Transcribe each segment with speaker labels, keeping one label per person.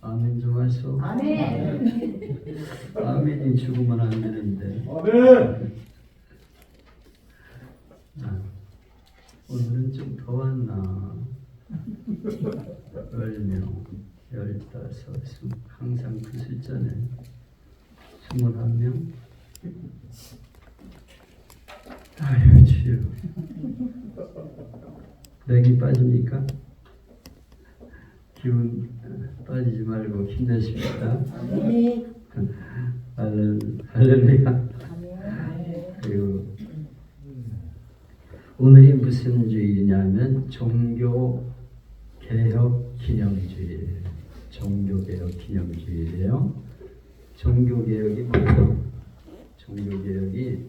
Speaker 1: 아멘 좀 하소.
Speaker 2: 아멘.
Speaker 1: 아멘이 죽으면 안 되는데.
Speaker 3: 아멘.
Speaker 1: 오늘은 좀 더 왔나? 10명, 15, 항상 그 숫자네. 21명. 아유 주여. 맥이 빠집니까? 기운 빠지지 말고 힘내십시다.
Speaker 2: 아멘.
Speaker 1: 할렐루야. 그리고 오늘이 무슨 주일이냐면 종교개혁 기념주일. 종교개혁 기념주일이에요. 종교개혁이 뭐예요? 종교개혁이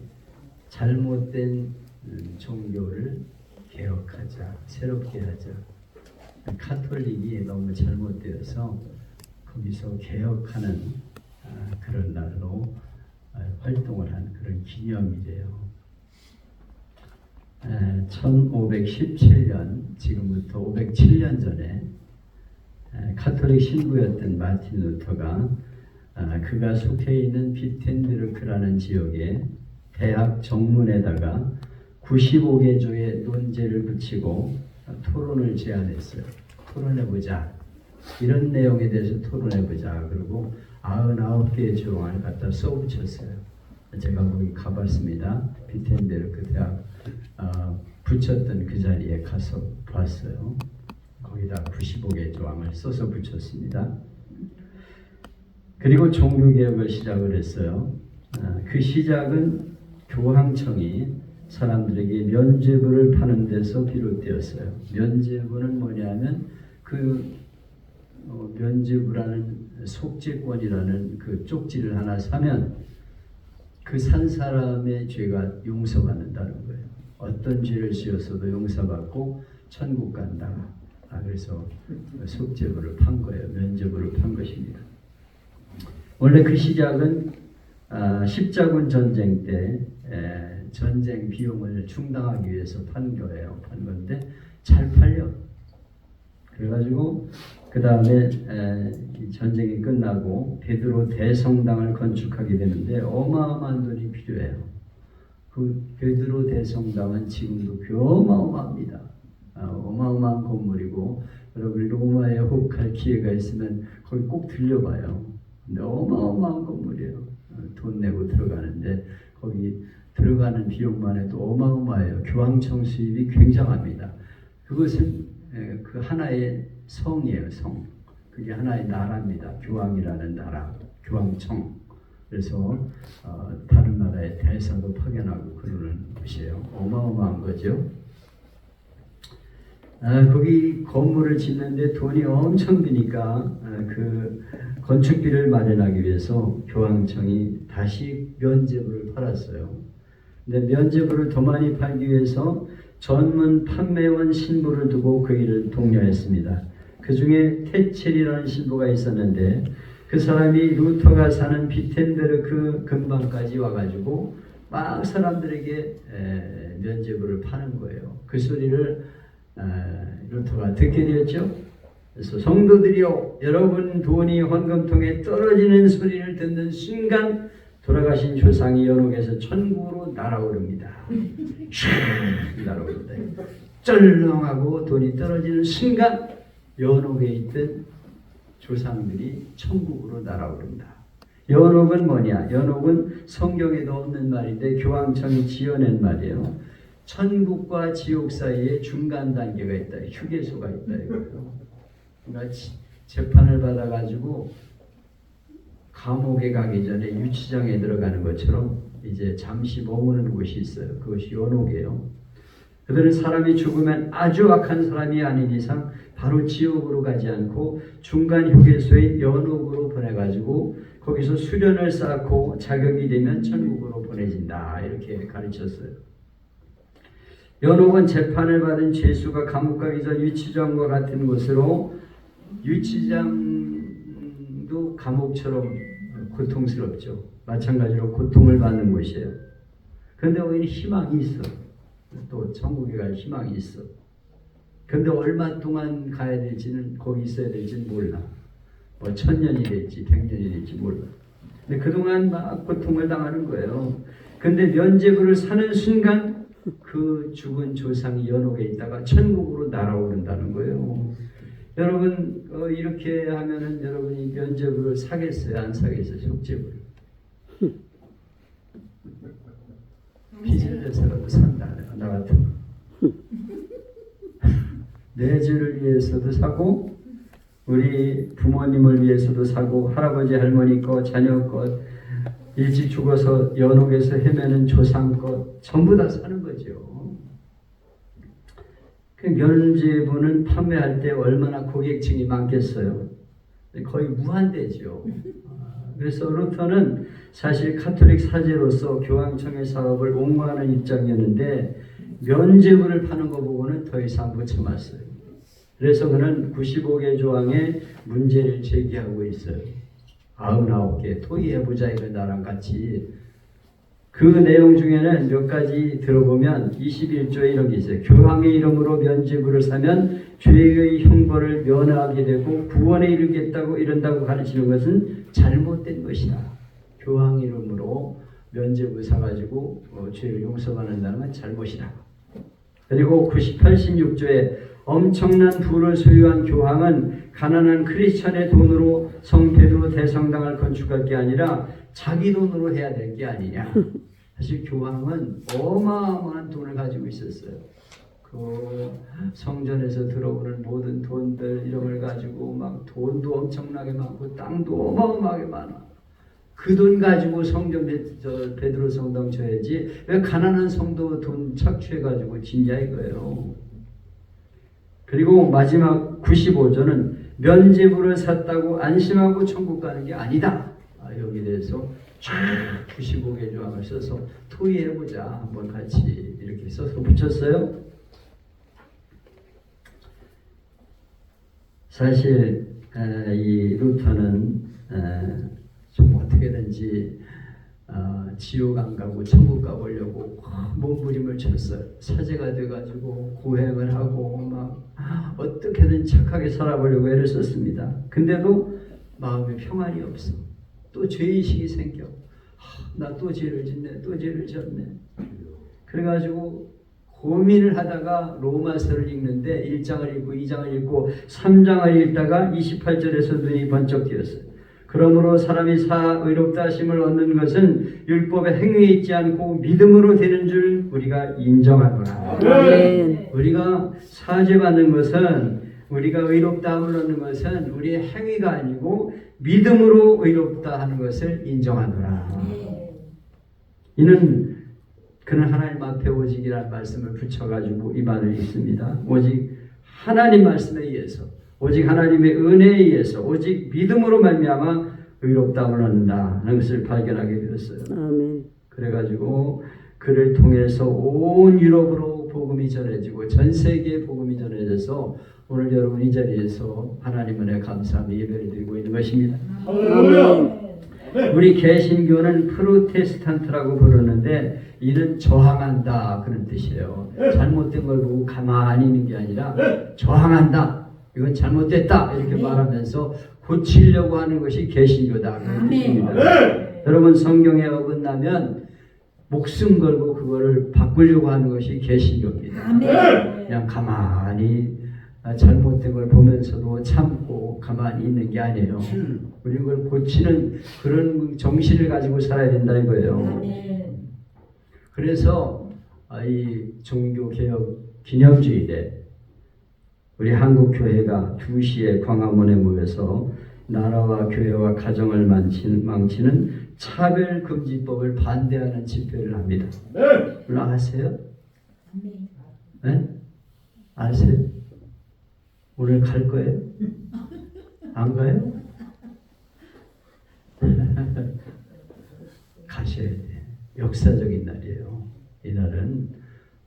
Speaker 1: 잘못된 종교를 개혁하자, 새롭게 하자. 카톨릭이 너무 잘못되어서 거기서 개혁하는 그런 날로 활동을 한 그런 기념이래요. 1517년, 지금부터 507년 전에 카톨릭 신부였던 마틴 루터가 그가 속해 있는 비텐베르크라는 지역에 대학 정문에다가 95개조의 논제를 붙이고 토론을 제안했어요. 토론해보자. 이런 내용에 대해서 토론해보자. 그리고 99개의 조항을 갖다 써붙였어요. 제가 거기 가봤습니다. 비텐베르크 대학 붙였던 그 자리에 가서 봤어요. 거기다 95개의 조항을 써서 붙였습니다. 그리고 종교개혁을 시작을 했어요. 그 시작은 교황청이 사람들에게 면죄부를 파는 데서 비롯되었어요. 면죄부는 뭐냐면 그 면죄부라는 속죄권이라는 그 쪽지를 하나 사면 그 산 사람의 죄가 용서받는다는 거예요. 어떤 죄를 지었어도 용서받고 천국 간다. 그래서 속죄부를 판 거예요. 면죄부를 판 것입니다. 원래 그 시작은 십자군 전쟁 때 전쟁 비용을 충당하기 위해서 판 거예요. 판 건데 잘 팔려. 그래가지고 그 다음에 전쟁이 끝나고 베드로 대성당을 건축하게 되는데 어마어마한 돈이 필요해요. 그 베드로 대성당은 지금도 어마어마합니다. 어마어마한 건물이고 여러분 로마에 혹할 기회가 있으면 거기 꼭 들려봐요. 근데 어마어마한 건물이에요. 돈 내고 들어가는데 거기 들어가는 비용만 해도 어마어마해요. 교황청 수입이 굉장합니다. 그것은 그 하나의 성이에요. 성. 그게 하나의 나라입니다. 교황이라는 나라, 교황청. 그래서 다른 나라의 대사도 파견하고 그러는 곳이에요. 어마어마한 거죠. 거기 건물을 짓는데 돈이 엄청 드니까 그 건축비를 마련하기 위해서 교황청이 다시 면죄부를 팔았어요. 근데 면죄부를 더 많이 팔기 위해서 전문 판매원 신부를 두고 그 일을 독려했습니다. 그 중에 테첼이라는 신부가 있었는데 그 사람이 루터가 사는 비텐베르크 근방까지 와가지고 막 사람들에게 면죄부를 파는 거예요. 그 소리를 루터가 듣게 되었죠. 그래서 성도들이여, 여러분 돈이 헌금통에 떨어지는 소리를 듣는 순간 돌아가신 조상이 연옥에서 천국으로 날아오릅니다. 날아오른다. 쩔렁하고 돈이 떨어지는 순간 연옥에 있던 조상들이 천국으로 날아오른다. 연옥은 뭐냐? 연옥은 성경에도 없는 말인데 교황청이 지어낸 말이에요. 천국과 지옥 사이에 중간 단계가 있다. 휴게소가 있다. 그러니까 재판을 받아가지고 감옥에 가기 전에 유치장에 들어가는 것처럼 이제 잠시 머무는 곳이 있어요. 그것이 연옥이에요. 그들은 사람이 죽으면 아주 악한 사람이 아닌 이상 바로 지옥으로 가지 않고 중간 휴게소인 연옥으로 보내가지고 거기서 수련을 쌓고 자격이 되면 천국으로 보내진다. 이렇게 가르쳤어요. 연옥은 재판을 받은 죄수가 감옥 가기 전 유치장과 같은 곳으로, 유치장도 감옥처럼 고통스럽죠. 마찬가지로 고통을 받는 곳이에요. 그런데 거기는 희망이 있어. 또 천국에 갈 희망이 있어. 그런데 얼마 동안 가야 될지는, 거기 있어야 될지는 몰라. 뭐 1000년이 될지 100년이 될지 몰라. 근데 그동안 막 고통을 당하는 거예요. 근데 면죄부를 사는 순간 그 죽은 조상이 연옥에 있다가 천국으로 날아오른다는 거예요. 여러분 이렇게 하면은 여러분이 면죄부를 사겠어요? 안 사겠어요? 속죄부를? 빚을 내서라도 산다. 나 같은 거. 내 죄를 위해서도 사고 우리 부모님을 위해서도 사고 할아버지 할머니 것 자녀 것 일찍 죽어서 연옥에서 헤매는 조상 것 전부 다 사는 거죠. 그 면죄부는 판매할 때 얼마나 고객층이 많겠어요. 거의 무한대죠. 그래서 루터는 사실 카톨릭 사제로서 교황청의 사업을 옹호하는 입장이었는데 면죄부를 파는 거 보고는 더 이상 못 참았어요. 그래서 그는 95개 조항에 문제를 제기하고 있어요. 99개 토의해보자 이런 나랑 같이. 그 내용 중에는 몇 가지 들어보면 21조에 이런 게 있어요. 교황의 이름으로 면죄부를 사면 죄의 형벌을 면하게 되고 구원에 이르겠다고 이른다고 가르치는 것은 잘못된 것이다. 교황 이름으로 면죄부 사가지고 죄를 용서받는다는 건 잘못이다. 그리고 86조에 엄청난 부를 소유한 교황은 가난한 크리스천의 돈으로 성 베드로 대성당을 건축할 게 아니라 자기 돈으로 해야 될 게 아니냐. 사실 교황은 어마어마한 돈을 가지고 있었어요. 그 성전에서 들어오는 모든 돈들 이런 걸 가지고 막 돈도 엄청나게 많고 땅도 어마어마하게 많아. 그 돈 가지고 성전 베드로 성당 줘야지 왜 가난한 성도 돈 착취해가지고 짓냐 이거예요. 그리고 마지막 95조는 면죄부를 샀다고 안심하고 천국 가는 게 아니다. 여기 대해서 쫙 95개 조항을 써서 토의해보자. 한번 같이 이렇게 써서 붙였어요. 사실 이 루터는 좀 어떻게든지 지옥 안 가고 천국 가보려고 몸부림을 쳤어요. 사제가 돼가지고 고행을 하고 막 어떻게든 착하게 살아보려고 애를 썼습니다. 근데도 마음에 평안이 없어. 또 죄의식이 생겨. 나 또 죄를 짓네. 또 죄를 지었네. 그래가지고 고민을 하다가 로마서를 읽는데 1장을 읽고 2장을 읽고 3장을 읽다가 28절에서 눈이 번쩍 뜨였어요. 그러므로 사람이 의롭다 하심을 얻는 것은 율법의 행위에 있지 않고 믿음으로 되는 줄 우리가 인정하노라.
Speaker 2: 아멘.
Speaker 1: 우리가 사죄받는 것은 우리가 의롭다함을 얻는 것은 우리의 행위가 아니고 믿음으로 의롭다 하는 것을 인정하노라. 이는 그는 하나님 앞에 오직이라는 말씀을 붙여가지고 이 말을 읽습니다. 오직 하나님 말씀에 의해서 오직 하나님의 은혜에 의해서 오직 믿음으로 말미암아 의롭다함을 얻는다 하는 것을 발견하게 되었어요.
Speaker 2: 아멘.
Speaker 1: 그래가지고 그를 통해서 온 유럽으로 복음이 전해지고 전 세계에 복음이 전해져서 오늘 여러분 이 자리에서 하나님 은혜 감사하며 예배를 드리고 있는 것입니다.
Speaker 2: 아멘.
Speaker 1: 우리 개신교는 프로테스탄트라고 부르는데 이는 저항한다 그런 뜻이에요. 잘못된 걸 보고 가만히 있는 게 아니라 저항한다. 이건 잘못됐다 이렇게 말하면서 고치려고 하는 것이 개신교다 그런 뜻입니다. 여러분 성경에 어긋나면 목숨 걸고 그거를 바꾸려고 하는 것이 개신교입니다. 그냥 가만히 잘못된 걸 보면서도 참고 가만히 있는 게 아니에요. 우리는 그걸 고치는 그런 정신을 가지고 살아야 된다는 거예요. 그래서 이 종교개혁 기념주일에 우리 한국교회가 2시에 광화문에 모여서 나라와 교회와 가정을 망치는 차별금지법을 반대하는 집회를 합니다. 물론 아세요? 네? 아세요? 오늘 갈 거예요? 안 가요? 가셔야 돼. 역사적인 날이에요. 이날은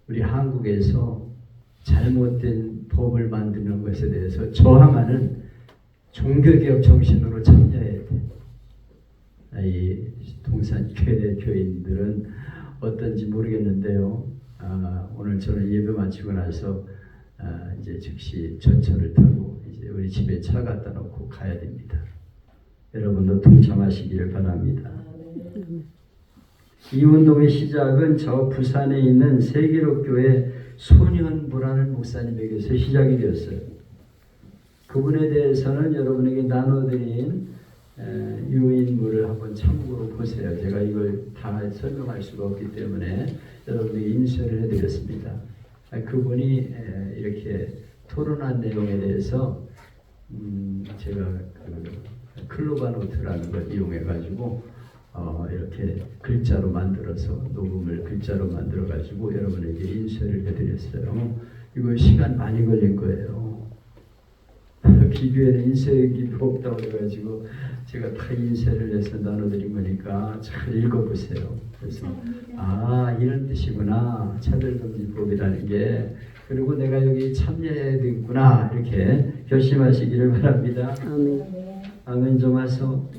Speaker 1: 우리 한국에서 잘못된 법을 만드는 것에 대해서 저항하는 종교개혁 정신으로 참여해야 돼. 이 동산교회 교인들은 어떤지 모르겠는데요. 오늘 저는 예배 마치고 나서 이제 즉시 전철을 타고 이제 우리 집에 차 갖다 놓고 가야 됩니다. 여러분도 동참하시기를 바랍니다. 이 운동의 시작은 저 부산에 있는 세계로교회 손현보라는 목사님에게서 시작이 되었어요. 그분에 대해서는 여러분에게 나눠드린 유인물을 한번 참고로 보세요. 제가 이걸 다 설명할 수가 없기 때문에 여러분에게 인쇄를 해드렸습니다. 그분이 이렇게 토론한 내용에 대해서 제가 그 클로바 노트라는 걸 이용해가지고 이렇게 글자로 만들어서 녹음을 글자로 만들어가지고 여러분에게 인쇄를 해드렸어요. 이거 시간 많이 걸린 거예요. 기교에는 인쇄기도 없다고 해가지고 제가 다 인쇄를 해서 나눠드린 거니까 잘 읽어보세요. 그래서 이런 뜻이구나. 차별금지법이라는 게. 그리고 내가 여기 참여해야 되겠구나. 이렇게 결심하시기를 바랍니다.
Speaker 2: 아멘.
Speaker 1: 아멘 좀 하소.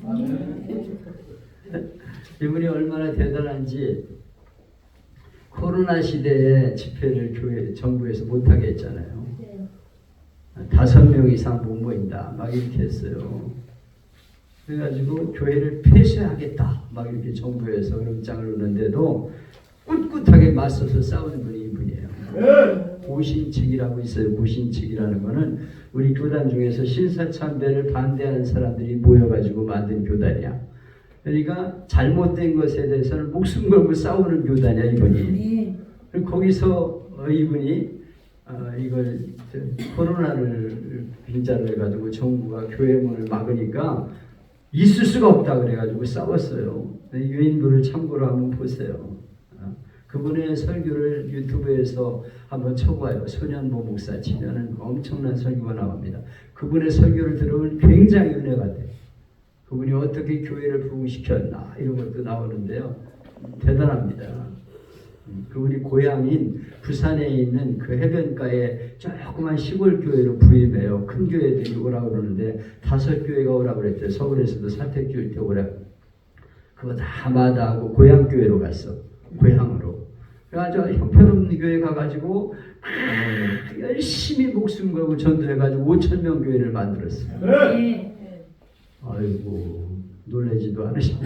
Speaker 1: 이분이 얼마나 대단한지 코로나 시대에 집회를 교회 정부에서 못하게 했잖아요. 5명 이상 못 모인다 막 이렇게 했어요. 그래가지고 교회를 폐쇄하겠다 막 이렇게 정부에서 입장을 놓는데도 꿋꿋하게 맞서서 싸우는 분이 이분이에요. 무신측이라고 있어요. 무신측이라는 거는 우리 교단 중에서 신사참배를 반대하는 사람들이 모여가지고 만든 교단이야. 그러니까 잘못된 것에 대해서는 목숨 걸고 싸우는 교단이야 이분이. 그리고 거기서 이분이 이걸 코로나를 빙자로 해가지고 정부가 교회 문을 막으니까 있을 수가 없다 그래가지고 싸웠어요. 유인물을 참고로 한번 보세요. 그분의 설교를 유튜브에서 한번 쳐봐요. 손현보 목사 치면은 엄청난 설교가 나옵니다. 그분의 설교를 들으면 굉장히 은혜가 돼요. 그분이 어떻게 교회를 부흥시켰나 이런 것도 나오는데요. 대단합니다. 그분이 고향인 부산에 있는 그 해변가에 조그만 시골 교회로 부임해요. 큰 교회들이 오라고 그러는데 5교회가 오라고 그랬대요. 서울에서도 사택교회 때 오라고. 그거 다 마다하고 고향 교회로 갔어. 고향으로. 그래가지고 형편없는 교회 가가지고 열심히 목숨 걸고 전도해가지고 5,000명 교회를 만들었어요. 아이고 놀라지도 않으시네.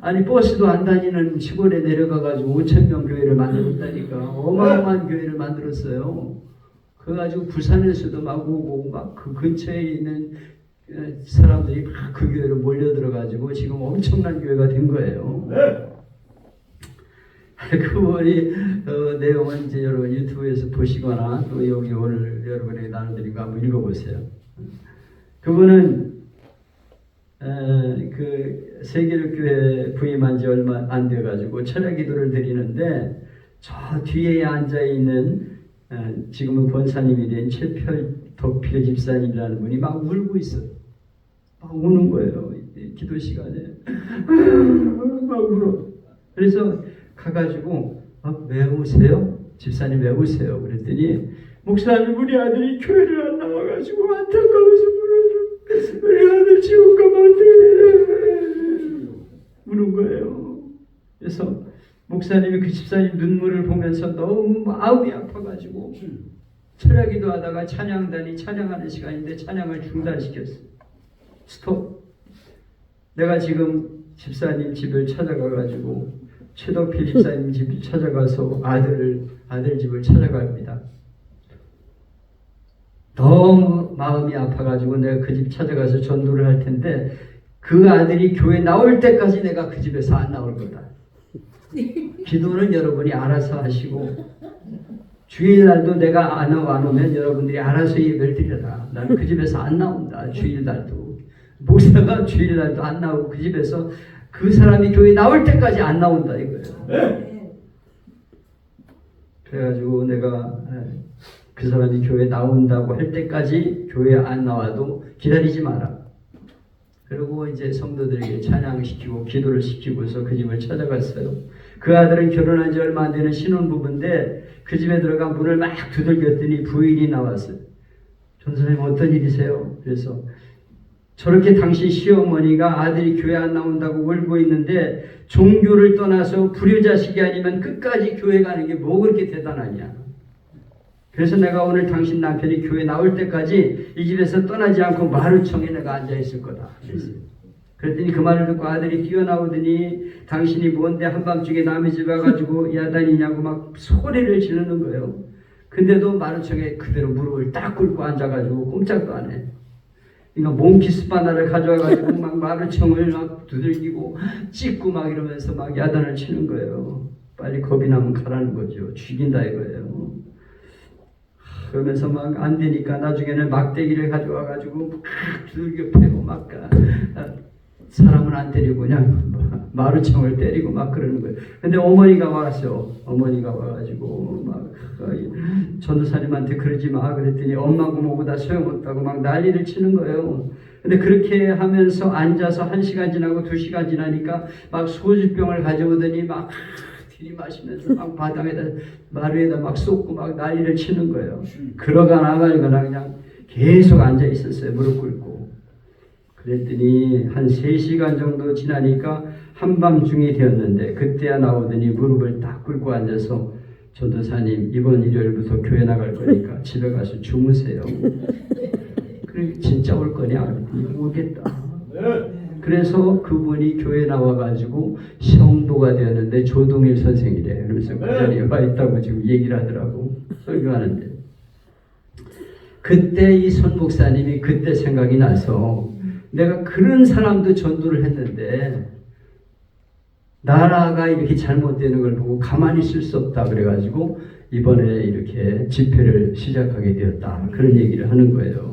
Speaker 1: 아니 버스도 안 다니는 시골에 내려가가지고 5,000명 교회를 만들었다니까. 어마어마한 교회를 만들었어요. 그래가지고 부산에서도 막 오고 막 그 근처에 있는 사람들이 막 그 교회로 몰려들어가지고 지금 엄청난 교회가 된 거예요. 그분이 내용은 이제 여러분 유튜브에서 보시거나 또 여기 오늘 여러분에게 나눠드린 거 한번 읽어보세요. 그분은 그 세계교회 부임한 지 얼마 안 돼가지고 철야 기도를 드리는데 저 뒤에 앉아 있는 지금은 권사님이 된 최덕필 집사님이라는 분이 막 울고 있어요. 막 우는 거예요. 기도 시간에 막 울어. 그래서 가가지고 왜 우세요? 집사님 왜 우세요? 그랬더니 목사님 우리 아들이 교회를 안 나와가지고 안타까워서 울어요. 우리 아들 지옥 가면 어떡해 우는 거예요. 그래서 목사님이 그 집사님 눈물을 보면서 너무 마음이 아파가지고 철야기도 하다가 찬양단이 찬양하는 시간인데 찬양을 중단시켰어요. 스톱. 내가 지금 집사님 집을 찾아가가지고 최덕필 집사님 집을 찾아가서 아들 집을 찾아갑니다. 너무 마음이 아파가지고 내가 그 집 찾아가서 전도를 할 텐데 그 아들이 교회 나올 때까지 내가 그 집에서 안 나올 거다. 기도는 여러분이 알아서 하시고 주일날도 내가 안 오면 여러분들이 알아서 예배를 드려라. 나는 그 집에서 안 나온다. 주일날도 목사가 주일날도 안 나오고 그 집에서 그 사람이 교회 나올 때까지 안 나온다 이거예요. 그래가지고 내가 그 사람이 교회 나온다고 할 때까지 교회 안 나와도 기다리지 마라. 그리고 이제 성도들에게 찬양시키고 기도를 시키고서 그 집을 찾아갔어요. 그 아들은 결혼한 지 얼마 안 되는 신혼부부인데 그 집에 들어가 문을 막 두들겼더니 부인이 나왔어요. 전사님 어떤 일이세요? 그래서 저렇게 당신 시어머니가 아들이 교회 안 나온다고 울고 있는데 종교를 떠나서 불효자식이 아니면 끝까지 교회 가는 게 뭐 그렇게 대단하냐. 그래서 내가 오늘 당신 남편이 교회 나올 때까지 이 집에서 떠나지 않고 마루청에 내가 앉아 있을 거다. 그랬어요. 그랬더니 그 말을 듣고 아들이 뛰어나오더니 당신이 뭔데 한밤중에 남의 집에 와가지고 야단이냐고 막 소리를 지르는 거예요. 근데도 마루청에 그대로 무릎을 딱 꿇고 앉아가지고 꼼짝도 안 해. 그러니까 몽키스 바나를 가져와가지고 막 마루청을 막 두들기고 찢고 막 이러면서 막 야단을 치는 거예요. 빨리 겁이 나면 가라는 거죠. 죽인다 이거예요. 그러면서 막 안 되니까 나중에는 막대기를 가져와가지고 막 두들겨 패고 막 사람은 안 때리고 그냥 마루청을 때리고 막 그러는 거예요. 근데 어머니가 왔어. 어머니가 와가지고 막 전도사님한테 그러지 마 그랬더니 엄마고 뭐고 다 소용없다고 막 난리를 치는 거예요. 근데 그렇게 하면서 앉아서 1시간 지나고 2시간 지나니까 막 소주병을 가져오더니 막 들이마시면서 막 바닥에다 마루에다 막 쏟고 막 난리를 치는 거예요. 그러거나 말거나 그냥 계속 앉아 있었어요. 무릎 꿇고. 그랬더니 한 3시간 정도 지나니까 한밤중이 되었는데 그때야 나오더니 무릎을 딱 꿇고 앉아서 전도사님 이번 일요일부터 교회 나갈 거니까 집에 가서 주무세요. 그래 진짜 올 거냐? 오겠다. 그래서 그분이 교회 나와가지고 성도가 되었는데 조동일 선생이래. 그러면서 그 자리에 와 있다고 지금 얘기를 하더라고. 설교하는데. 그때 이 손 목사님이 그때 생각이 나서 내가 그런 사람도 전도를 했는데 나라가 이렇게 잘못되는 걸 보고 가만히 있을 수 없다 그래가지고 이번에 이렇게 집회를 시작하게 되었다. 그런 얘기를 하는 거예요.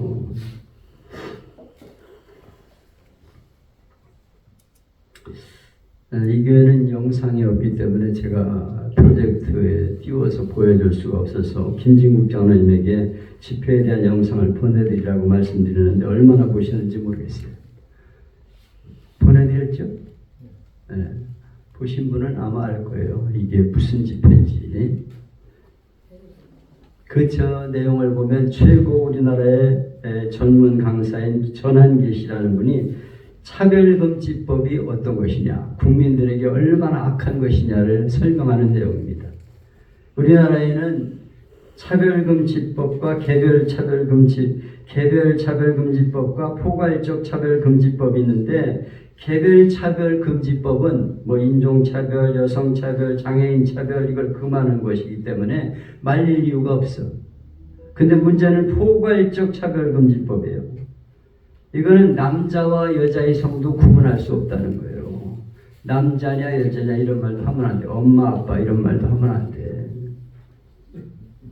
Speaker 1: 이 교회는 영상이 없기 때문에 제가 프로젝트에 띄워서 보여줄 수가 없어서 김진국 장로님에게 집회에 대한 영상을 보내드리라고 말씀드리는데 얼마나 보시는지 모르겠어요. 보내드렸죠? 네. 보신 분은 아마 알 거예요. 이게 무슨 집회인지. 그 저 내용을 보면 최고 우리나라의 전문 강사인 전한계시라는 분이 차별금지법이 어떤 것이냐, 국민들에게 얼마나 악한 것이냐를 설명하는 내용입니다. 우리나라에는 차별금지법과 개별차별금지법과 포괄적 차별금지법이 있는데 개별차별금지법은 뭐 인종차별, 여성차별, 장애인차별 이걸 금하는 것이기 때문에 말릴 이유가 없어. 근데 문제는 포괄적 차별금지법이에요. 이거는 남자와 여자의 성도 구분할 수 없다는 거예요. 남자냐 여자냐 이런 말도 하면 안 돼. 엄마 아빠 이런 말도 하면 안 돼.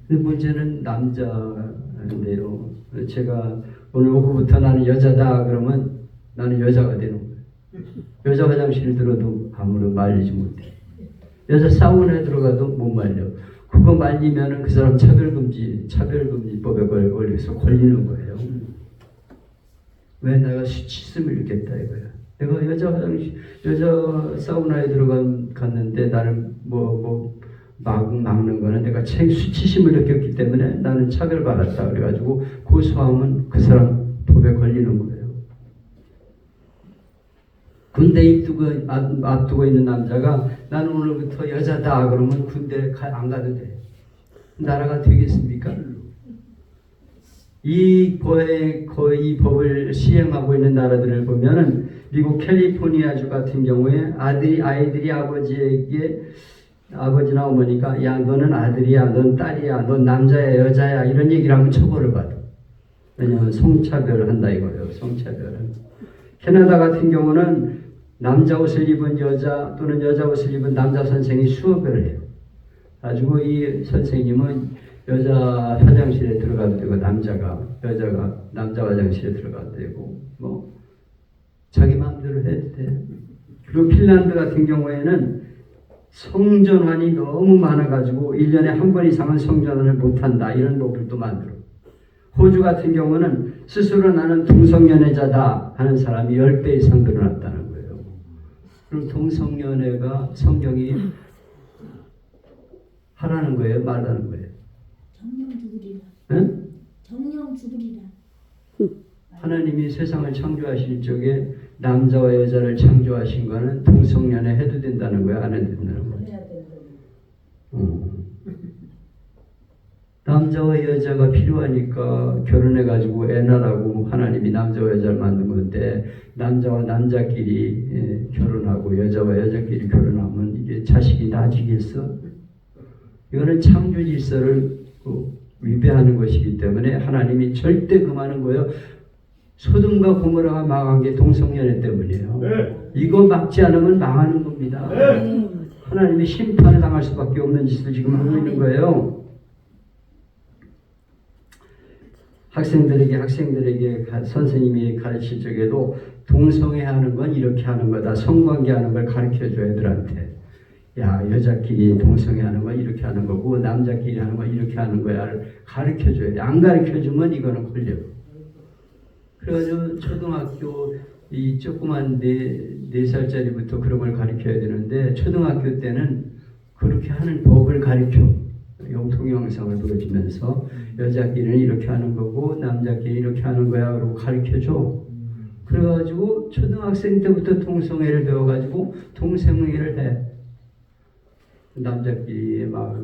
Speaker 1: 근데 문제는 남자인데요. 제가 오늘 오후부터 나는 여자다 그러면 나는 여자가 되는 거예요. 여자 화장실 들어도 아무런 말리지 못해. 여자 사우나에 들어가도 못 말려. 그거 말리면은 그 사람 차별금지법에 걸려서 걸리는 거예요. 왜 내가 수치심을 느꼈다 이거야. 내가 여자 사우나에 갔는데 나는 막는 거는 내가 수치심을 느꼈기 때문에 나는 차별받았다. 그래가지고 고소하면 그 사람 법에 걸리는 거예요. 군대 앞두고 있는 남자가 나는 오늘부터 여자다 그러면 군대 안 가도 돼. 나라가 되겠습니까? 이 법을 시행하고 있는 나라들을 보면은 미국 캘리포니아주 같은 경우에 아이들이 아버지나 어머니가 야 너는 아들이야, 넌 딸이야, 넌 남자야, 여자야 이런 얘기를 하면 처벌을 받아. 왜냐하면 성차별을 한다 이거예요. 성차별은. 캐나다 같은 경우는 남자 옷을 입은 여자 또는 여자 옷을 입은 남자 선생이 수업을 해요. 가지고 이 선생님은 여자 화장실에 들어가도 되고 여자가 남자 화장실에 들어가도 되고 뭐 자기 마음대로 해도 돼. 그리고 핀란드 같은 경우에는 성전환이 너무 많아가지고 1년에 한 번 이상은 성전환을 못한다 이런 법을 또 만들어. 호주 같은 경우는 스스로 나는 동성연애자다 하는 사람이 10배 이상 늘어났다는 거예요. 그럼 동성연애가 성경이 하라는 거예요? 말하는 거예요?
Speaker 3: 정령 죽으리라.
Speaker 1: 응?
Speaker 3: 정령 죽으리라.
Speaker 1: 하나님이 세상을 창조하실 적에 남자와 여자를 창조하신 거는 동성연애 해도 된다는 거야? 안 해도 된다는 거야?
Speaker 3: 해야 된다.
Speaker 1: 남자와 여자가 필요하니까 결혼해가지고 애 낳으라고 하나님이 남자와 여자를 만든 건데 남자와 남자끼리 결혼하고 여자와 여자끼리 결혼하면 이게 자식이 나지겠어? 이거는 창조 질서를 위배하는 것이기 때문에 하나님이 절대 금하는 거예요. 소돔과 고모라가 망한 게 동성연애 때문이에요. 이거 막지 않으면 망하는 겁니다. 하나님이 심판을 당할 수밖에 없는 짓을 지금 하고 있는 거예요. 학생들에게 선생님이 가르칠 적에도 동성애하는 건 이렇게 하는 거다. 성관계하는 걸 가르쳐줘 애들한테. 야, 여자끼리 동성애하는 건 이렇게 하는 거고 남자끼리 하는 건 이렇게 하는 거야를 가르쳐줘야 돼. 안 가르쳐주면 이거는 걸려. 그래가지고 초등학교 이 조그만 4살짜리부터 그런 걸 가르쳐야 되는데 초등학교 때는 그렇게 하는 법을 가르쳐. 동영상을 보여주면서 여자끼리는 이렇게 하는 거고 남자끼리 이렇게 하는 거야 그러고 가르쳐줘. 그래가지고 초등학생 때부터 동성애를 배워가지고 동성애를 해. 남자끼리 막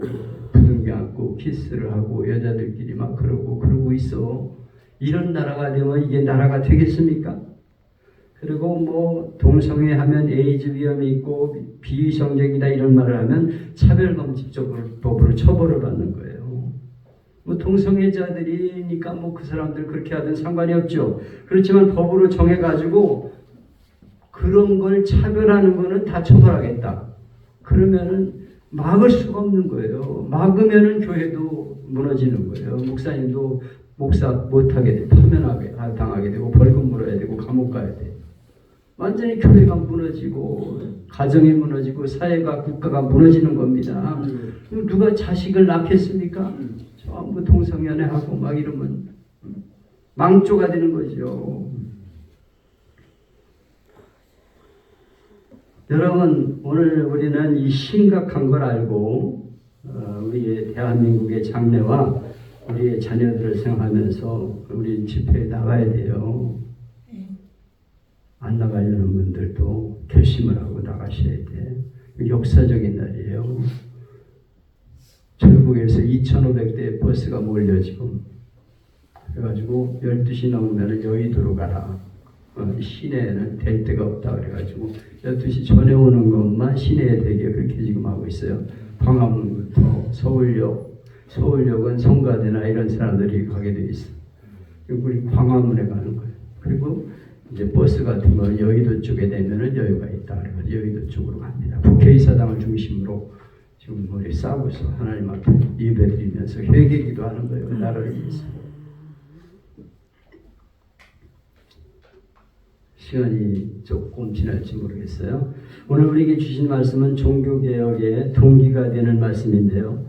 Speaker 1: 부둥켜 안고 키스를 하고 여자들끼리 막 그러고 있어. 이런 나라가 되면 이게 나라가 되겠습니까? 그리고 뭐 동성애 하면 에이즈 위험이 있고 비위성적이다 이런 말을 하면 차별금지법으로 처벌을 받는 거예요. 뭐 동성애자들이니까 뭐 그 사람들 그렇게 하든 상관이 없죠. 그렇지만 법으로 정해가지고 그런 걸 차별하는 거는 다 처벌하겠다. 그러면은 막을 수가 없는 거예요. 막으면은 교회도 무너지는 거예요. 목사님도 목사 못하게 돼, 파면하게 당하게 되고 벌금 물어야 되고 감옥 가야 돼. 완전히 교회가 무너지고 가정이 무너지고 사회가 국가가 무너지는 겁니다. 누가 자식을 낳겠습니까? 전부 동성연애하고 막 이러면 망조가 되는 거죠. 여러분 오늘 우리는 이 심각한 걸 알고 우리의 대한민국의 장래와 우리의 자녀들을 생각하면서 우리 집회에 나가야 돼요. 안 나가려는 분들도 결심을 하고 나가셔야 돼. 역사적인 날이에요. 전국에서 2,500대의 버스가 몰려 지금. 그래가지고 12시 넘으면 여의도로 가라. 시내에는 될 데가 없다 그래가지고 12시 전에 오는 것만 시내에 되게 그렇게 지금 하고 있어요. 광화문부터 서울역은 성가대나 이런 사람들이 가게 돼 있어. 우리 광화문에 가는 거예요. 그리고 이제 버스 같은 거 여의도 쪽에 되면은 여유가 있다 그래가지고 여의도 쪽으로 갑니다. 국회의사당을 중심으로 지금 머리 싸고 있어. 하나님 앞에 예배드리면서 회개기도 하는 거예요. 나라를 위해서. 시간이 조금 지날지 모르겠어요. 오늘 우리에게 주신 말씀은 종교개혁의 동기가 되는 말씀인데요.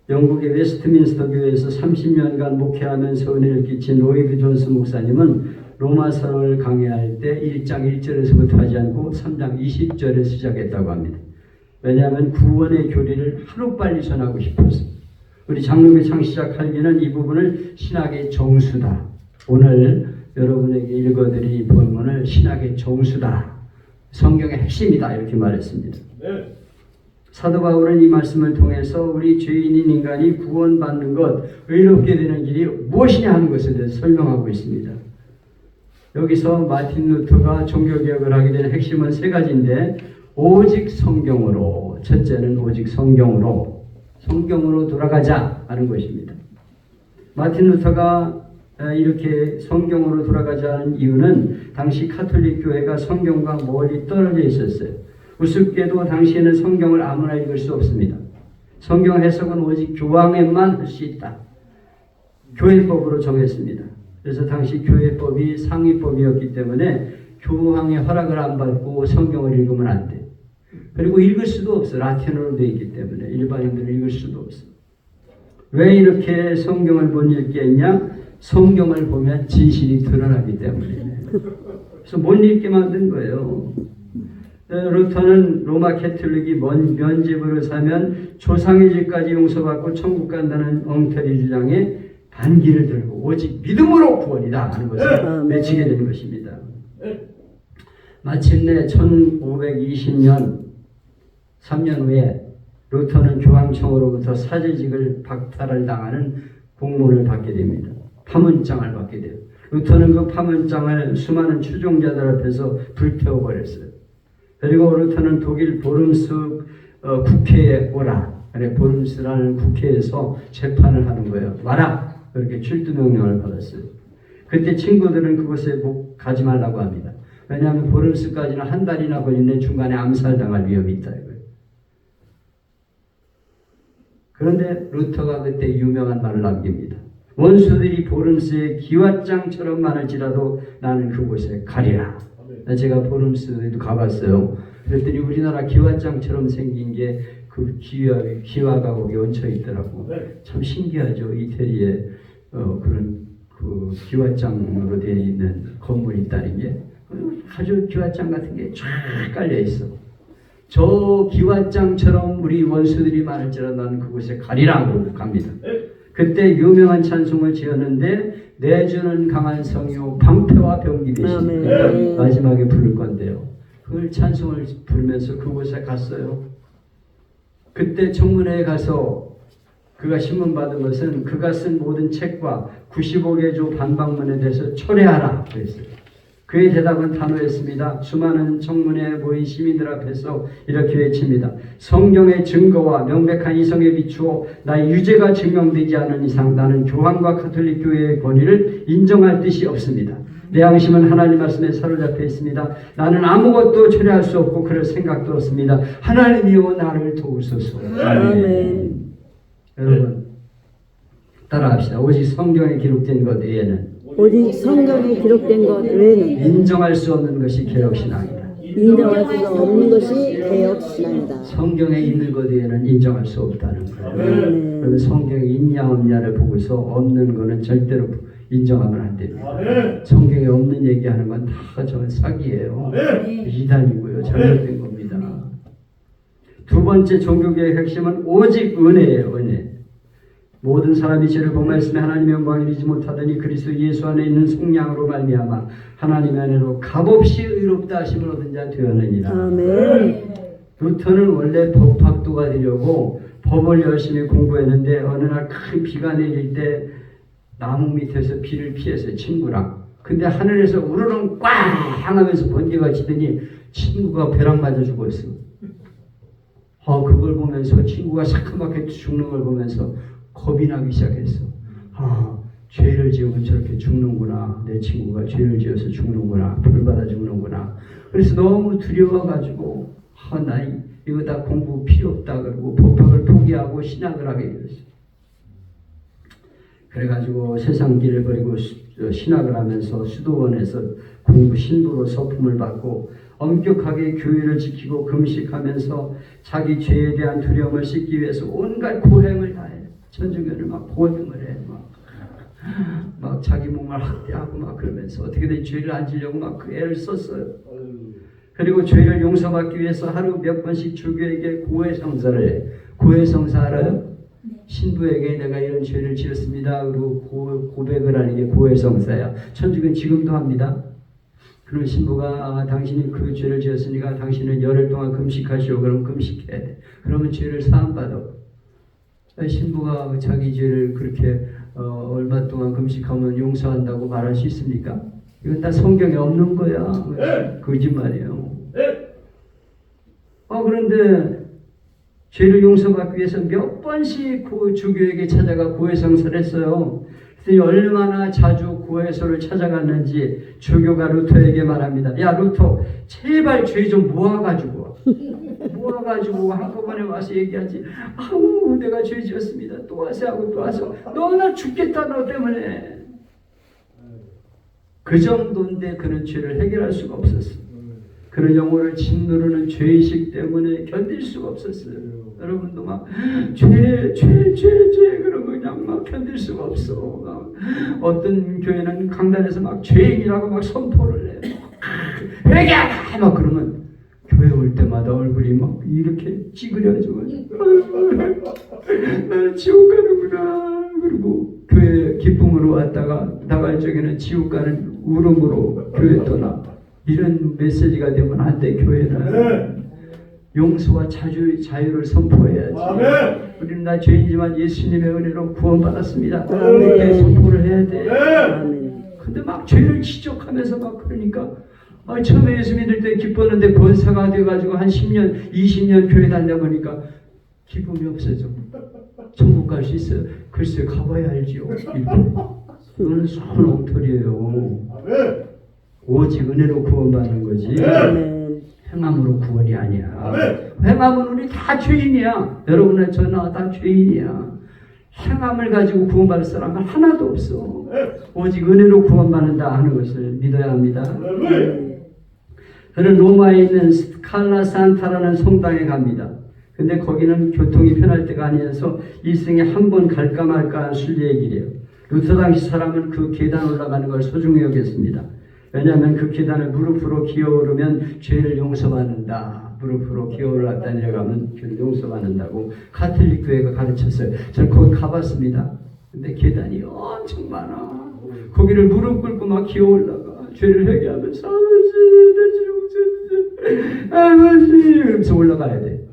Speaker 1: 영국의 웨스트민스터 교회에서 30년간 목회하면서 은혜를 끼친 로이드 존스 목사님은 로마서를 강의할 때 1장 1절에서부터 하지 않고 3장 20절에 시작했다고 합니다. 왜냐하면 구원의 교리를 하루빨리 전하고 싶어서. 우리 장로교 창시자 칼빈은 이 부분을 신학의 정수다. 오늘 여러분에게 읽어드릴 이 본문을 신학의 정수다. 성경의 핵심이다. 이렇게 말했습니다. 네. 사도 바울은 이 말씀을 통해서 우리 죄인인 인간이 구원받는 것, 의롭게 되는 길이 무엇이냐 하는 것에 대해서 설명하고 있습니다. 여기서 마틴 루터가 종교개혁을 하게 된 핵심은 3가지인데 오직 성경으로, 첫째는 오직 성경으로 돌아가자 하는 것입니다. 마틴 루터가 이렇게 성경으로 돌아가자는 이유는 당시 카톨릭 교회가 성경과 멀리 떨어져 있었어요. 우습게도 당시에는 성경을 아무나 읽을 수 없습니다. 성경 해석은 오직 교황에만 할 수 있다. 교회법으로 정했습니다. 그래서 당시 교회법이 상위법이었기 때문에 교황의 허락을 안 받고 성경을 읽으면 안 돼. 그리고 읽을 수도 없어. 라틴어로 되어 있기 때문에 일반인들은 읽을 수도 없어. 왜 이렇게 성경을 못 읽게 했냐? 성경을 보면 진실이 드러나기 때문에. 그래서 못 읽게 만든 거예요. 루터는 로마 캐톨릭이 면죄부를 사면 조상의 죄까지 용서받고 천국 간다는 엉터리 주장에 반기를 들고 오직 믿음으로 구원이다 하는 것을 외치게 된 것입니다. 마침내 1520년 3년 후에 루터는 교황청으로부터 사제직을 박탈을 당하는 공문을 받게 됩니다. 파문장을 받게 돼요. 루터는 그 파문장을 수많은 추종자들 앞에서 불태워버렸어요. 그리고 루터는 독일 보름스 국회에 오라. 그래, 보름스라는 국회에서 재판을 하는 거예요. 와라! 그렇게 출두 명령을 받았어요. 그때 친구들은 그곳에 가지 말라고 합니다. 왜냐하면 보름스까지는 한 달이나 걸리는데 중간에 암살당할 위험이 있다 이거예요. 그런데 루터가 그때 유명한 말을 남깁니다. 원수들이 보름스의 기왓장처럼 많을지라도 나는 그곳에 가리라. 제가 보름스에도 가봤어요. 그랬더니 우리나라 기왓장처럼 생긴 게 그 기와가 거기 얹혀 있더라고. 참 신기하죠. 이태리에 그런 그 기왓장으로 되어 있는 건물이 있다는 게 아주 기왓장 같은 게 쫙 깔려 있어. 저 기왓장처럼 우리 원수들이 많을지라도 나는 그곳에 가리라고 갑니다. 그때 유명한 찬송을 지었는데 내주는 강한 성이요 방패와 병기 되시니 마지막에 부를 건데요. 그걸 찬송을 부르면서 그곳에 갔어요. 그때 청문회에 가서 그가 신문받은 것은 그가 쓴 모든 책과 95개 조 반박문에 대해서 철회하라 그랬어요. 그의 대답은 단호했습니다. 수많은 청문회에 모인 시민들 앞에서 이렇게 외칩니다. 성경의 증거와 명백한 이성에 비추어 나의 유죄가 증명되지 않은 이상 나는 교황과 가톨릭 교회의 권위를 인정할 뜻이 없습니다. 내 양심은 하나님 말씀에 사로잡혀 있습니다. 나는 아무것도 철회할 수 없고 그럴 생각도 없습니다. 하나님이여 나를 도우소서. 아멘. 여러분 따라합시다. 오직 성경에 기록된 것 외에는
Speaker 2: 오직 성경에 기록된 것 외에는
Speaker 1: 인정할 수 없는 것이 개혁신앙이다.
Speaker 2: 인정할 수 없는 것이 개혁신앙이다.
Speaker 1: 성경에 있는 것 외에는 인정할 수 없다는 거예요. 그러면 성경에 있냐 없냐를 보고서 없는 거는 절대로 인정하면 안 됩니다. 성경에 없는 얘기하는 건 다 저는 사기예요. 이단이고요. 잘못된 겁니다. 두 번째 종교개혁의 핵심은 오직 은혜예요. 은혜. 모든 사람이 죄를 범하였으며 하나님의 영광을 이루지 못하더니 그리스도 예수 안에 있는 속량으로 말미암아 하나님의 은혜로 값없이 의롭다 하심을 얻은 자 되었느니라.
Speaker 2: 아멘.
Speaker 1: 루터는 원래 법학도가 되려고 법을 열심히 공부했는데 어느 날 큰 비가 내릴 때 나무 밑에서 비를 피했어요. 친구랑. 근데 하늘에서 우르릉 꽝 하면서 번개가 치더니 친구가 벼락 맞아 죽었어. 그걸 보면서 친구가 사큼하게 죽는 걸 보면서 겁이 나기 시작했어. 죄를 지으면 저렇게 죽는구나. 내 친구가 죄를 지어서 죽는구나. 벌받아 죽는구나. 그래서 너무 두려워가지고 나 이거 다 공부 필요 없다. 그러고 법학을 포기하고 신학을 하게 되었어. 그래가지고 세상 길을 버리고 신학을 하면서 수도원에서 공부 신부로 서품을 받고 엄격하게 교회를 지키고 금식하면서 자기 죄에 대한 두려움을 씻기 위해서 온갖 고행을 다해. 천주교는 막 고행을 해. 막 자기 몸을 학대하고 막 그러면서 어떻게든 죄를 안 지려고 막 그 애를 썼어요. 그리고 죄를 용서받기 위해서 하루 몇 번씩 주교에게 고해성사를 해. 고해성사 알아요? 신부에게 내가 이런 죄를 지었습니다. 그리고 고백을 하는 게 고해성사야. 천주교는 지금도 합니다. 그럼 신부가 당신이 그 죄를 지었으니까 당신은 열흘 동안 금식하시오. 그럼 금식해야 돼. 그러면 죄를 사함받아. 신부가 자기 죄를 그렇게 얼마 동안 금식하면 용서한다고 말할 수 있습니까? 이건 다 성경에 없는 거야. 거짓말이에요. 그런데 죄를 용서받기 위해서 몇 번씩 그 주교에게 찾아가 고해성사를 했어요. 그랬더니 얼마나 자주 고해소를 찾아갔는지 주교가 루터에게 말합니다. 야 루터 제발 죄 좀 모아가지고 한꺼번에 와서 얘기하지. 내가 죄 지었습니다. 또 와서 하고 또 와서. 너 나 죽겠다 너 때문에. 그 정도인데 그는 죄를 해결할 수가 없었어. 그는 영혼을 짓누르는 죄의식 때문에 견딜 수가 없었어요. 여러분도 막 죄 그러고 그냥 막 견딜 수가 없어. 어떤 교회는 강단에서 막 죄인이라고 막 선포를 해. 회개하라 막 그러면 교회 올 때마다 얼굴이 막 이렇게 찌그려지고 나는 지옥 가는구나. 그리고 교회 기쁨으로 왔다가 나갈 적에는 지옥 가는 울음으로 교회 떠나. 이런 메시지가 되면 안 돼. 교회는 용서와 자유를 선포해야지.
Speaker 4: 아멘.
Speaker 1: 우리는 나 죄인이지만 예수님의 은혜로 구원받았습니다.
Speaker 2: 아멘.
Speaker 1: 그렇게 선포를 해야 돼.
Speaker 2: 아멘.
Speaker 1: 근데 막 죄를 지적하면서 막 그러니까 처음에 예수 믿을 때 기뻤는데 권사가 돼가지고 한 10년, 20년 교회 다니다 보니까 기쁨이 없어져. 천국 갈 수 있어요. 글쎄 가봐야 알지요. 그건 손 엉터리예요.
Speaker 4: 아멘.
Speaker 1: 오직 은혜로 구원받는 거지.
Speaker 2: 아멘.
Speaker 1: 행함으로 구원이 아니야.
Speaker 4: 아멘.
Speaker 1: 행함은 우리 다 죄인이야. 여러분의 저나 다 죄인이야. 행함을 가지고 구원받을 사람은 하나도 없어. 오직 은혜로 구원받는다 하는 것을 믿어야 합니다.
Speaker 4: 할렐루야.
Speaker 1: 저는 로마에 있는 스칼라 산타라는 성당에 갑니다. 근데 거기는 교통이 편할 때가 아니어서 일생에 한 번 갈까 말까 한 순례의 길이에요. 루터 당시 사람은 그 계단 올라가는 걸 소중히 여겼습니다. 왜냐하면 그 계단을 무릎으로 기어오르면 죄를 용서받는다. 무릎으로 기어올랐다 내려가면 죄를 용서받는다고 카톨릭 교회가 가르쳤어요. 저는 거기 가봤습니다. 근데 계단이 엄청 많아. 거기를 무릎 꿇고 막 기어올라가. 죄를 회개하면서 아버지 내 죄 용서해주세요. 아버지 이러면서 올라가야 돼.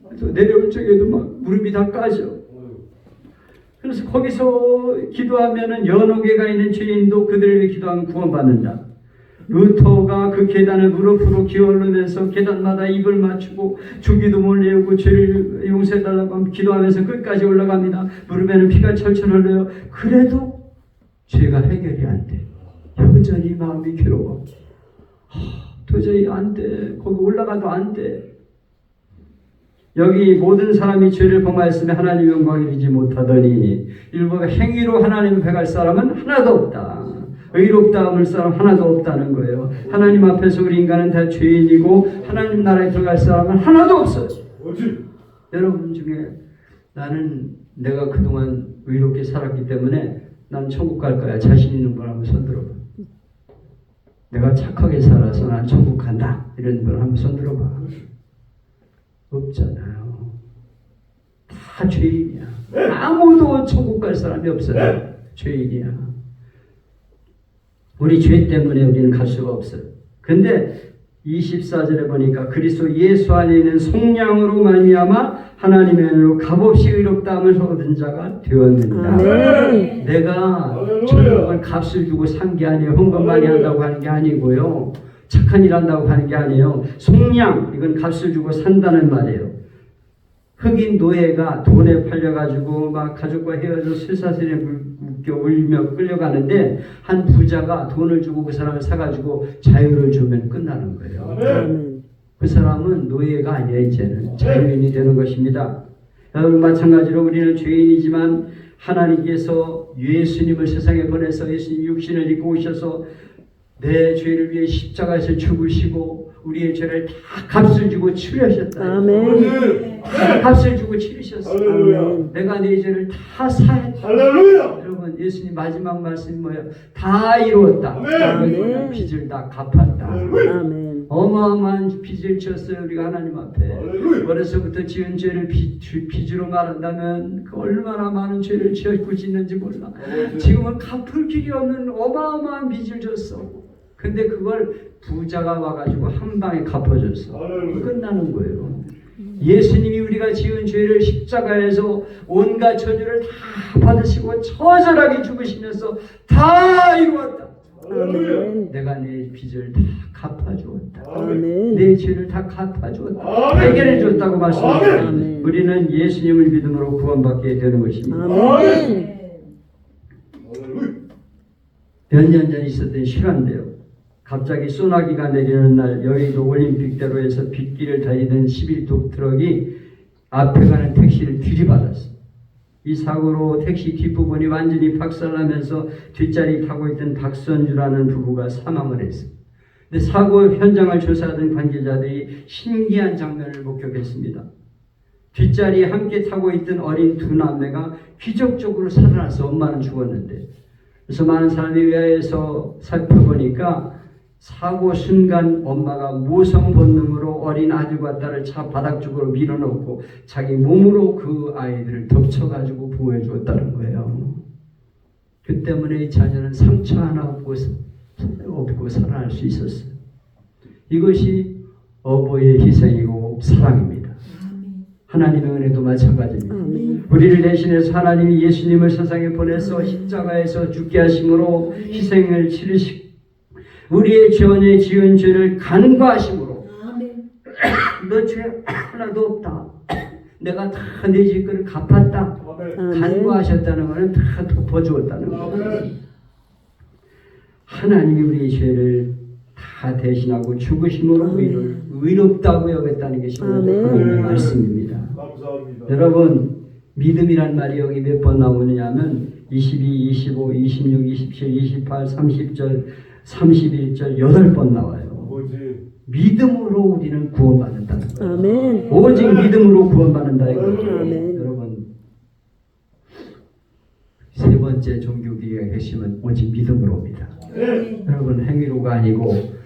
Speaker 1: 그래서 내려올 적에도 막 무릎이 다 까져. 그래서 거기서 기도하면은 연옥에가 있는 죄인도 그들을 위해 기도하면 구원받는다. 루터가 그 계단을 무릎으로 기어오르면서 계단마다 입을 맞추고 주기도문을 외우고 죄를 용서해달라고 하면 기도하면서 끝까지 올라갑니다. 무릎에는 피가 철철 흘러요. 그래도 죄가 해결이 안 돼. 여전히 마음이 괴로워. 도저히 안 돼. 거기 올라가도 안 돼. 여기 모든 사람이 죄를 범하였으면 하나님 영광을 이루지 못하더니 일부가 행위로 하나님을 배갈 사람은 하나도 없다. 의롭다 함을 사람 하나도 없다는 거예요. 하나님 앞에서 우리 인간은 다 죄인이고 하나님 나라에 들어갈 사람은 하나도 없어요. 여러분 중에 나는 내가 그동안 의롭게 살았기 때문에 난 천국 갈 거야. 자신 있는 분 한번 손 들어봐. 내가 착하게 살아서 난 천국 간다. 이런 분 한번 손 들어봐. 없잖아요. 다 죄인이야. 아무도 천국 갈 사람이 없어요. 죄인이야. 우리 죄 때문에 우리는 갈 수가 없어요. 근데 24절에 보니까 그리스도 예수 안에 있는 속량으로 말미암아 하나님의 은혜로 값없이 의롭다함을 얻은 자가 되었느니라.
Speaker 2: 아멘.
Speaker 1: 내가 천국을 값을 주고 산 게 아니에요. 헌금 많이 한다고 하는 게 아니고요. 착한 일 한다고 하는 게 아니에요. 속량, 이건 값을 주고 산다는 말이에요. 흑인 노예가 돈에 팔려가지고 막 가족과 헤어져 쇠사슬에 묶여 울며 끌려가는데 한 부자가 돈을 주고 그 사람을 사가지고 자유를 주면 끝나는 거예요.
Speaker 2: 아멘.
Speaker 1: 그 사람은 노예가 아니야. 이제는 자유인이 되는 것입니다. 여러분 마찬가지로 우리는 죄인이지만 하나님께서 예수님을 세상에 보내서 예수님 육신을 입고 오셔서 내 죄를 위해 십자가에서 죽으시고 우리의 죄를 다 값을 주고 치르셨다.
Speaker 2: 아멘.
Speaker 1: 다 값을 주고 치르셨어.
Speaker 2: 아멘.
Speaker 1: 내가 내 죄를 다 사했다.
Speaker 4: 할렐루야.
Speaker 1: 여러분 예수님 마지막 말씀이 뭐예요? 다 이루었다.
Speaker 2: 아멘.
Speaker 1: 빚을 다 갚았다.
Speaker 2: 아멘.
Speaker 1: 어마어마한 빚을 졌어요. 우리가 하나님 앞에.
Speaker 4: 할렐루야.
Speaker 1: 어려서부터 지은 죄를 빚으로 말한다면 그 얼마나 많은 죄를 지었고 짓는지 몰라. 지금은 갚을 길이 없는 어마어마한 빚을 졌어. 근데 그걸 부자가 와가지고 한 방에 갚아줬어. 끝나는 거예요. 예수님이 우리가 지은 죄를 십자가에서 온갖 저주를 다 받으시고 처절하게 죽으시면서 다 이루었다.
Speaker 2: 아멘.
Speaker 1: 내가 내 빚을 다 갚아주었다.
Speaker 2: 아멘.
Speaker 1: 내 죄를 다 갚아주었다. 해결해 줬다고 말씀합니다.
Speaker 2: 아멘.
Speaker 1: 우리는 예수님을 믿음으로 구원받게 되는 것입니다.
Speaker 2: 아멘.
Speaker 1: 몇 년 전 있었던 실화인데요. 갑자기 소나기가 내리는 날 여의도 올림픽대로에서 빗길을 달리던 11톤 트럭이 앞에 가는 택시를 들이받았어. 이 사고로 택시 뒷부분이 완전히 박살나면서 뒷자리 타고 있던 박선주라는 부부가 사망을 했어. 근데 사고 현장을 조사하던 관계자들이 신기한 장면을 목격했습니다. 뒷자리에 함께 타고 있던 어린 두 남매가 기적적으로 살아났어. 엄마는 죽었는데. 그래서 많은 사람이 의아해서 살펴보니까 사고 순간 엄마가 모성 본능으로 어린 아들과 딸을 차 바닥 쪽으로 밀어넣고 자기 몸으로 그 아이들을 덮쳐가지고 보호해 주었다는 거예요. 그 때문에 이 자녀는 상처 하나 없고 살아날 수 있었어요. 이것이 어버이의 희생이고 사랑입니다. 하나님의 은혜도 마찬가지입니다. 우리를 대신해서 하나님이 예수님을 세상에 보내서 십자가에서 죽게 하심으로 희생을 치르시고 우리의 전에 지은 죄를 간과하심으로 너 죄 하나도 없다. 내가 다 내 죄를 갚았다. 간과하셨다는 것은 다 덮어주었다는 거예요. 하나님이 우리의 죄를 다 대신하고 죽으심으로 의롭다고 여겼다는 것이 하나님의 말씀입니다.
Speaker 4: 감사합니다.
Speaker 1: 여러분 믿음이란 말이 여기 몇 번 나오느냐면 22, 25, 26, 27, 28, 30절, 31절 8번 나와요.
Speaker 4: 아버지.
Speaker 1: 믿음으로 우리는 구원받는다는 거예요.
Speaker 2: 아멘.
Speaker 1: 오직 믿음으로 구원받는다 이거예요.
Speaker 2: 아멘.
Speaker 1: 여러분 세 번째 종교개혁의 핵심은 오직 믿음으로입니다.
Speaker 4: 네.
Speaker 1: 여러분 행위로가 아니고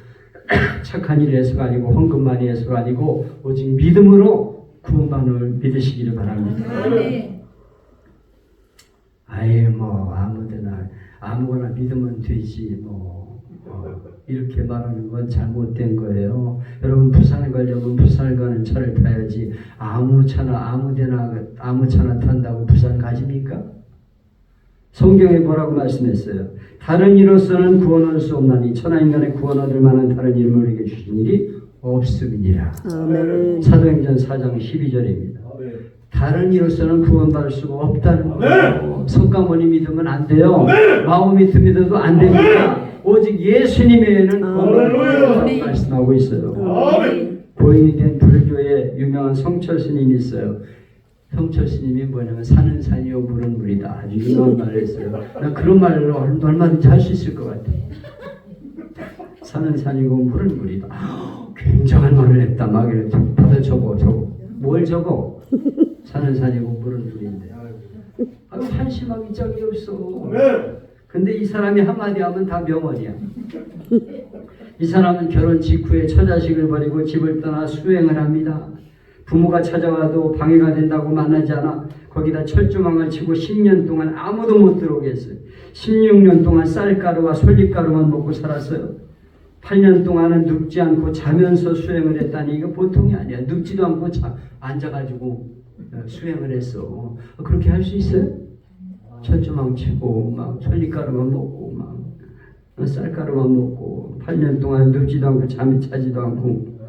Speaker 1: 착한 일을 해서가 아니고 헌금 많이 해서가 아니고 오직 믿음으로 구원받음을 믿으시기를 바랍니다. 아예 뭐 아무데나 아무거나 믿으면 되지 이렇게 말하는 건 잘못된 거예요. 여러분 부산에 가려면 부산을 가는 차를 타야지 아무 차나 탄다고 부산 가집니까? 성경에 뭐라고 말씀했어요? 다른 이로서는 구원할 수 없나니 천하 인간의 구원 얻을 만한 다른 이름을 우리에게 주신 일이 없음이니라.
Speaker 2: 아멘.
Speaker 1: 사도행전 4장 12절입니다. 다른 이로서는 구원받을 수가 없다는 거예요. 성가모니 믿으면 안 돼요. 마음이 믿어도 안 됩니다. 오직 예수님 외에는 구원받을 말씀하고 있어요. 고인이 된 불교의 유명한 성철 스님이 있어요. 성철 스님이 뭐냐면 산은 산이요 물은 물이다. 아주 유명한 말을 했어요. 나 그런 말을 얼마든지 할 수 있을 것 같아. 산은 산이고 물은 물이다. 굉장한 말을 했다. 막 이렇게 다들 적어. 뭘 적어? 산은 산이고 물은 물인데. 한심하기 짝이 없어. 근데 이 사람이 한마디 하면 다 명언이야. 이 사람은 결혼 직후에 처자식을 버리고 집을 떠나 수행을 합니다. 부모가 찾아와도 방해가 된다고 만나지 않아 거기다 철조망을 치고 10년 동안 아무도 못 들어오게 했어요. 16년 동안 쌀가루와 솔잎가루만 먹고 살았어요. 8년 동안은 눕지 않고 자면서 수행을 했다니 이거 보통이 아니야. 눕지도 않고 앉아가지고 수행을 했어. 그렇게 할 수 있어요? 철조망 치고 막 솔잎가루만 먹고 막 쌀가루만 먹고 8년 동안 눕지도 않고 잠이 차지도 않고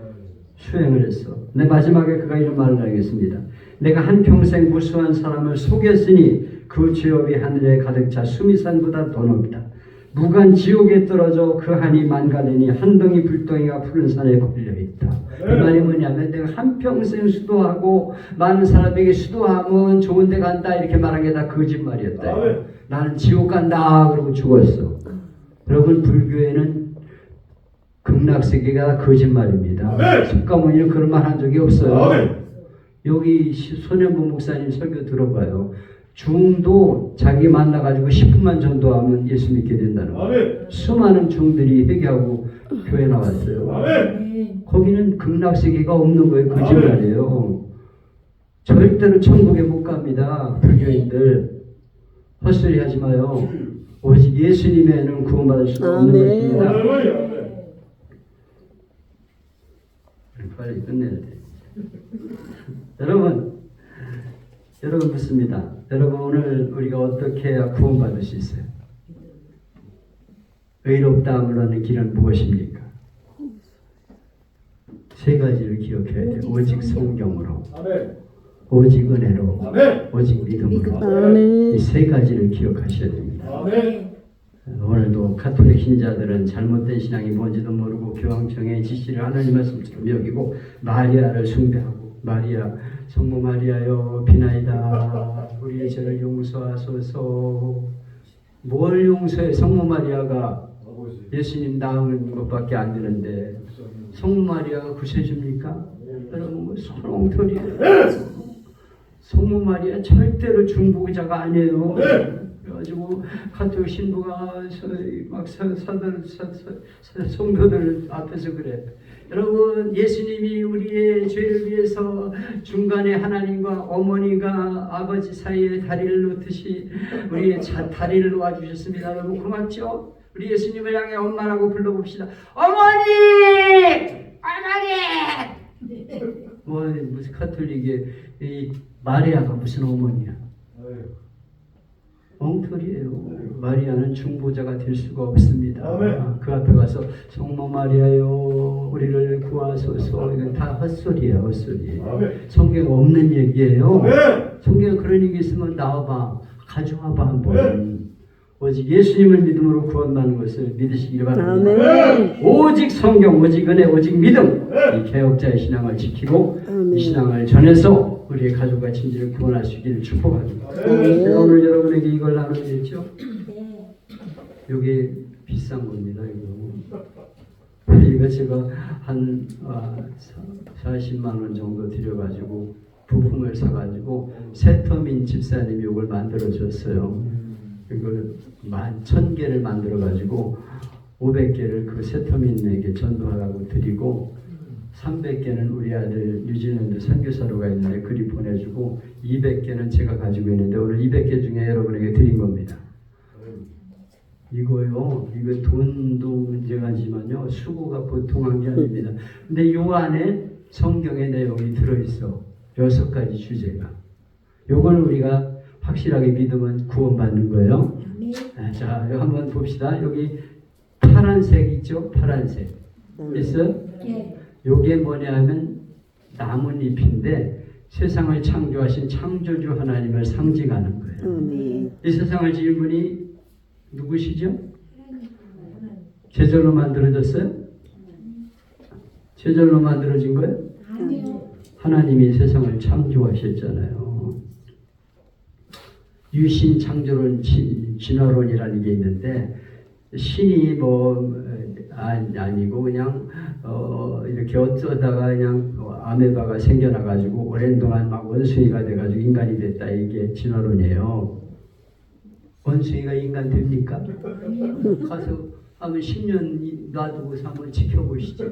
Speaker 1: 수행을 했어. 근데 마지막에 그가 이런 말을 하겠습니다. 내가 한평생 무수한 사람을 속였으니 그 죄업이 하늘에 가득 차 수미산보다 더 높다. 무간 지옥에 떨어져 그 한이 만가되니 한 덩이 불덩이가 푸른 산에 걸려있다. 그 말이 뭐냐면 내가 한평생 수도하고 많은 사람에게 수도하면 좋은 데 간다 이렇게 말한 게 다 거짓말이었다. 나는 지옥 간다 그러고 죽었어. 여러분 불교에는 극락세계가 거짓말입니다. 석가모니는 그런 말 한 적이 없어요. 여기 손현보 목사님 설교 들어봐요. 중도 자기 만나가지고 10분만 전도하면 예수 믿게 된다는 거예요. 수많은 중들이 회개하고 교회 나왔어요. 거기는 극락세계가 없는 거예요. 거짓말이에요. 절대로 천국에 못 갑니다. 불교인들 헛소리 하지 마요. 오직 예수님에는 구원받을 수가 없는 것입니다. 빨리 끝내야 돼. 여러분 묻습니다. 여러분 오늘 우리가 어떻게 해야 구원받을 수 있어요? 의롭다함을 얻는 길은 무엇입니까? 세 가지를 기억해야 돼요. 오직 성경으로, 오직 은혜로, 오직 믿음으로. 이 세 가지를 기억하셔야 됩니다. 오늘도 가톨릭 신자들은 잘못된 신앙이 뭔지도 모르고 교황청의 지시를 하나님 말씀처럼 여기고 마리아를 숭배하고 마리아, 성모 마리아여 비나이다 우리의 죄를 용서하소서. 뭘 용서해? 성모 마리아가 예수님 낳은 것밖에 안 되는데 성모 마리아가 구세주입니까? 여러분 손엉터리예요. 성모 마리아 절대로 중보자가 아니에요. 그래가지고 가톨릭 신부가 막 성도들 앞에서 그래. 여러분 예수님이 우리의 죄를 위해서 중간에 하나님과 어머니가 아버지 사이에 다리를 놓듯이 우리의 다리를 놓아주셨습니다. 여러분 고맙죠? 우리 예수님을 향해 엄마라고 불러봅시다. 어머니! 어머니! 뭐 무슨 카톨릭의 이 마리아가 무슨 어머니야? 엉터리예요. 마리아는 중보자가 될 수가 없습니다. 그 앞에 가서 성모 마리아요 우리를 구하소서. 이건 다 헛소리야, 헛소리. 성경에 없는 얘기예요. 성경에 그런 얘기 있으면 나와봐, 가져와봐 한번. 오직 예수님을 믿음으로 구원받는 것을 믿으시기를 바랍니다.
Speaker 2: 아멘.
Speaker 1: 오직 성경, 오직 은혜, 오직 믿음. 이 개혁자의 신앙을 지키고 이 신앙을 전해서 우리의 가족과 친지를 구원할 수 있기를 축복합니다. 제가 오늘 여러분에게 이걸 나누겠죠?
Speaker 3: 네.
Speaker 1: 이게 비싼 겁니다. 이거 제가 한 40만 원 정도 들여가지고 부품을 사가지고 세터민 집사님이 이걸 만들어줬어요. 이걸 10,000개를 만들어가지고 500개를 그 세터민에게 전도하라고 드리고 300개는 우리 아들 뉴질랜드 선교사로 가 있는데 그리 보내주고 200개는 제가 가지고 있는데 오늘 200개 중에 여러분에게 드린 겁니다. 이거요, 이거 돈도 문제가지만요, 수고가 보통한 게 아닙니다. 근데 이 안에 성경의 내용이 들어있어. 6가지 주제가. 요걸 우리가 확실하게 믿으면 구원받는 거예요. 자, 한번 봅시다. 여기 파란색 있죠? 파란색. 있어요?
Speaker 3: 네.
Speaker 1: 요게 뭐냐 하면 나뭇잎인데 세상을 창조하신 창조주 하나님을 상징하는 거예요. 이 세상을 지은 분이 누구시죠? 제절로 만들어졌어요? 제절로 만들어진 거예요?
Speaker 3: 아니요.
Speaker 1: 하나님이 세상을 창조하셨잖아요. 유신 창조론 진화론이라는 게 있는데 신이 아니고 그냥 이렇게 어쩌다가 그냥 아메바가 생겨나가지고 오랜 동안 막 원숭이가 돼가지고 인간이 됐다, 이게 진화론이에요. 원숭이가 인간 됩니까? 가서 한번 10년 놔두고서 한번 지켜보시죠.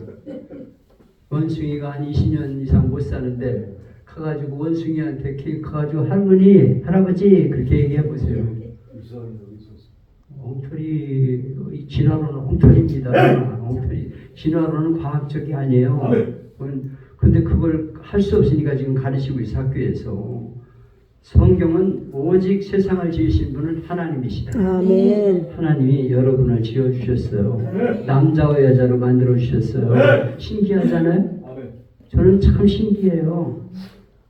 Speaker 1: 원숭이가 한 20년 이상 못 사는데 가가지고 원숭이한테 가가지고 할머니, 할아버지 그렇게 얘기해 보세요. 엉터리, 진화론은 엉터리입니다. 엉터리. 진화론은 과학적이 아니에요. 근데 그걸 할 수 없으니까 지금 가르치고 있어, 학교에서. 성경은 오직 세상을 지으신 분은 하나님이시다.
Speaker 2: 아멘.
Speaker 1: 하나님이 여러분을 지어주셨어요. 남자와 여자로 만들어주셨어요. 신기하잖아요? 저는 참 신기해요.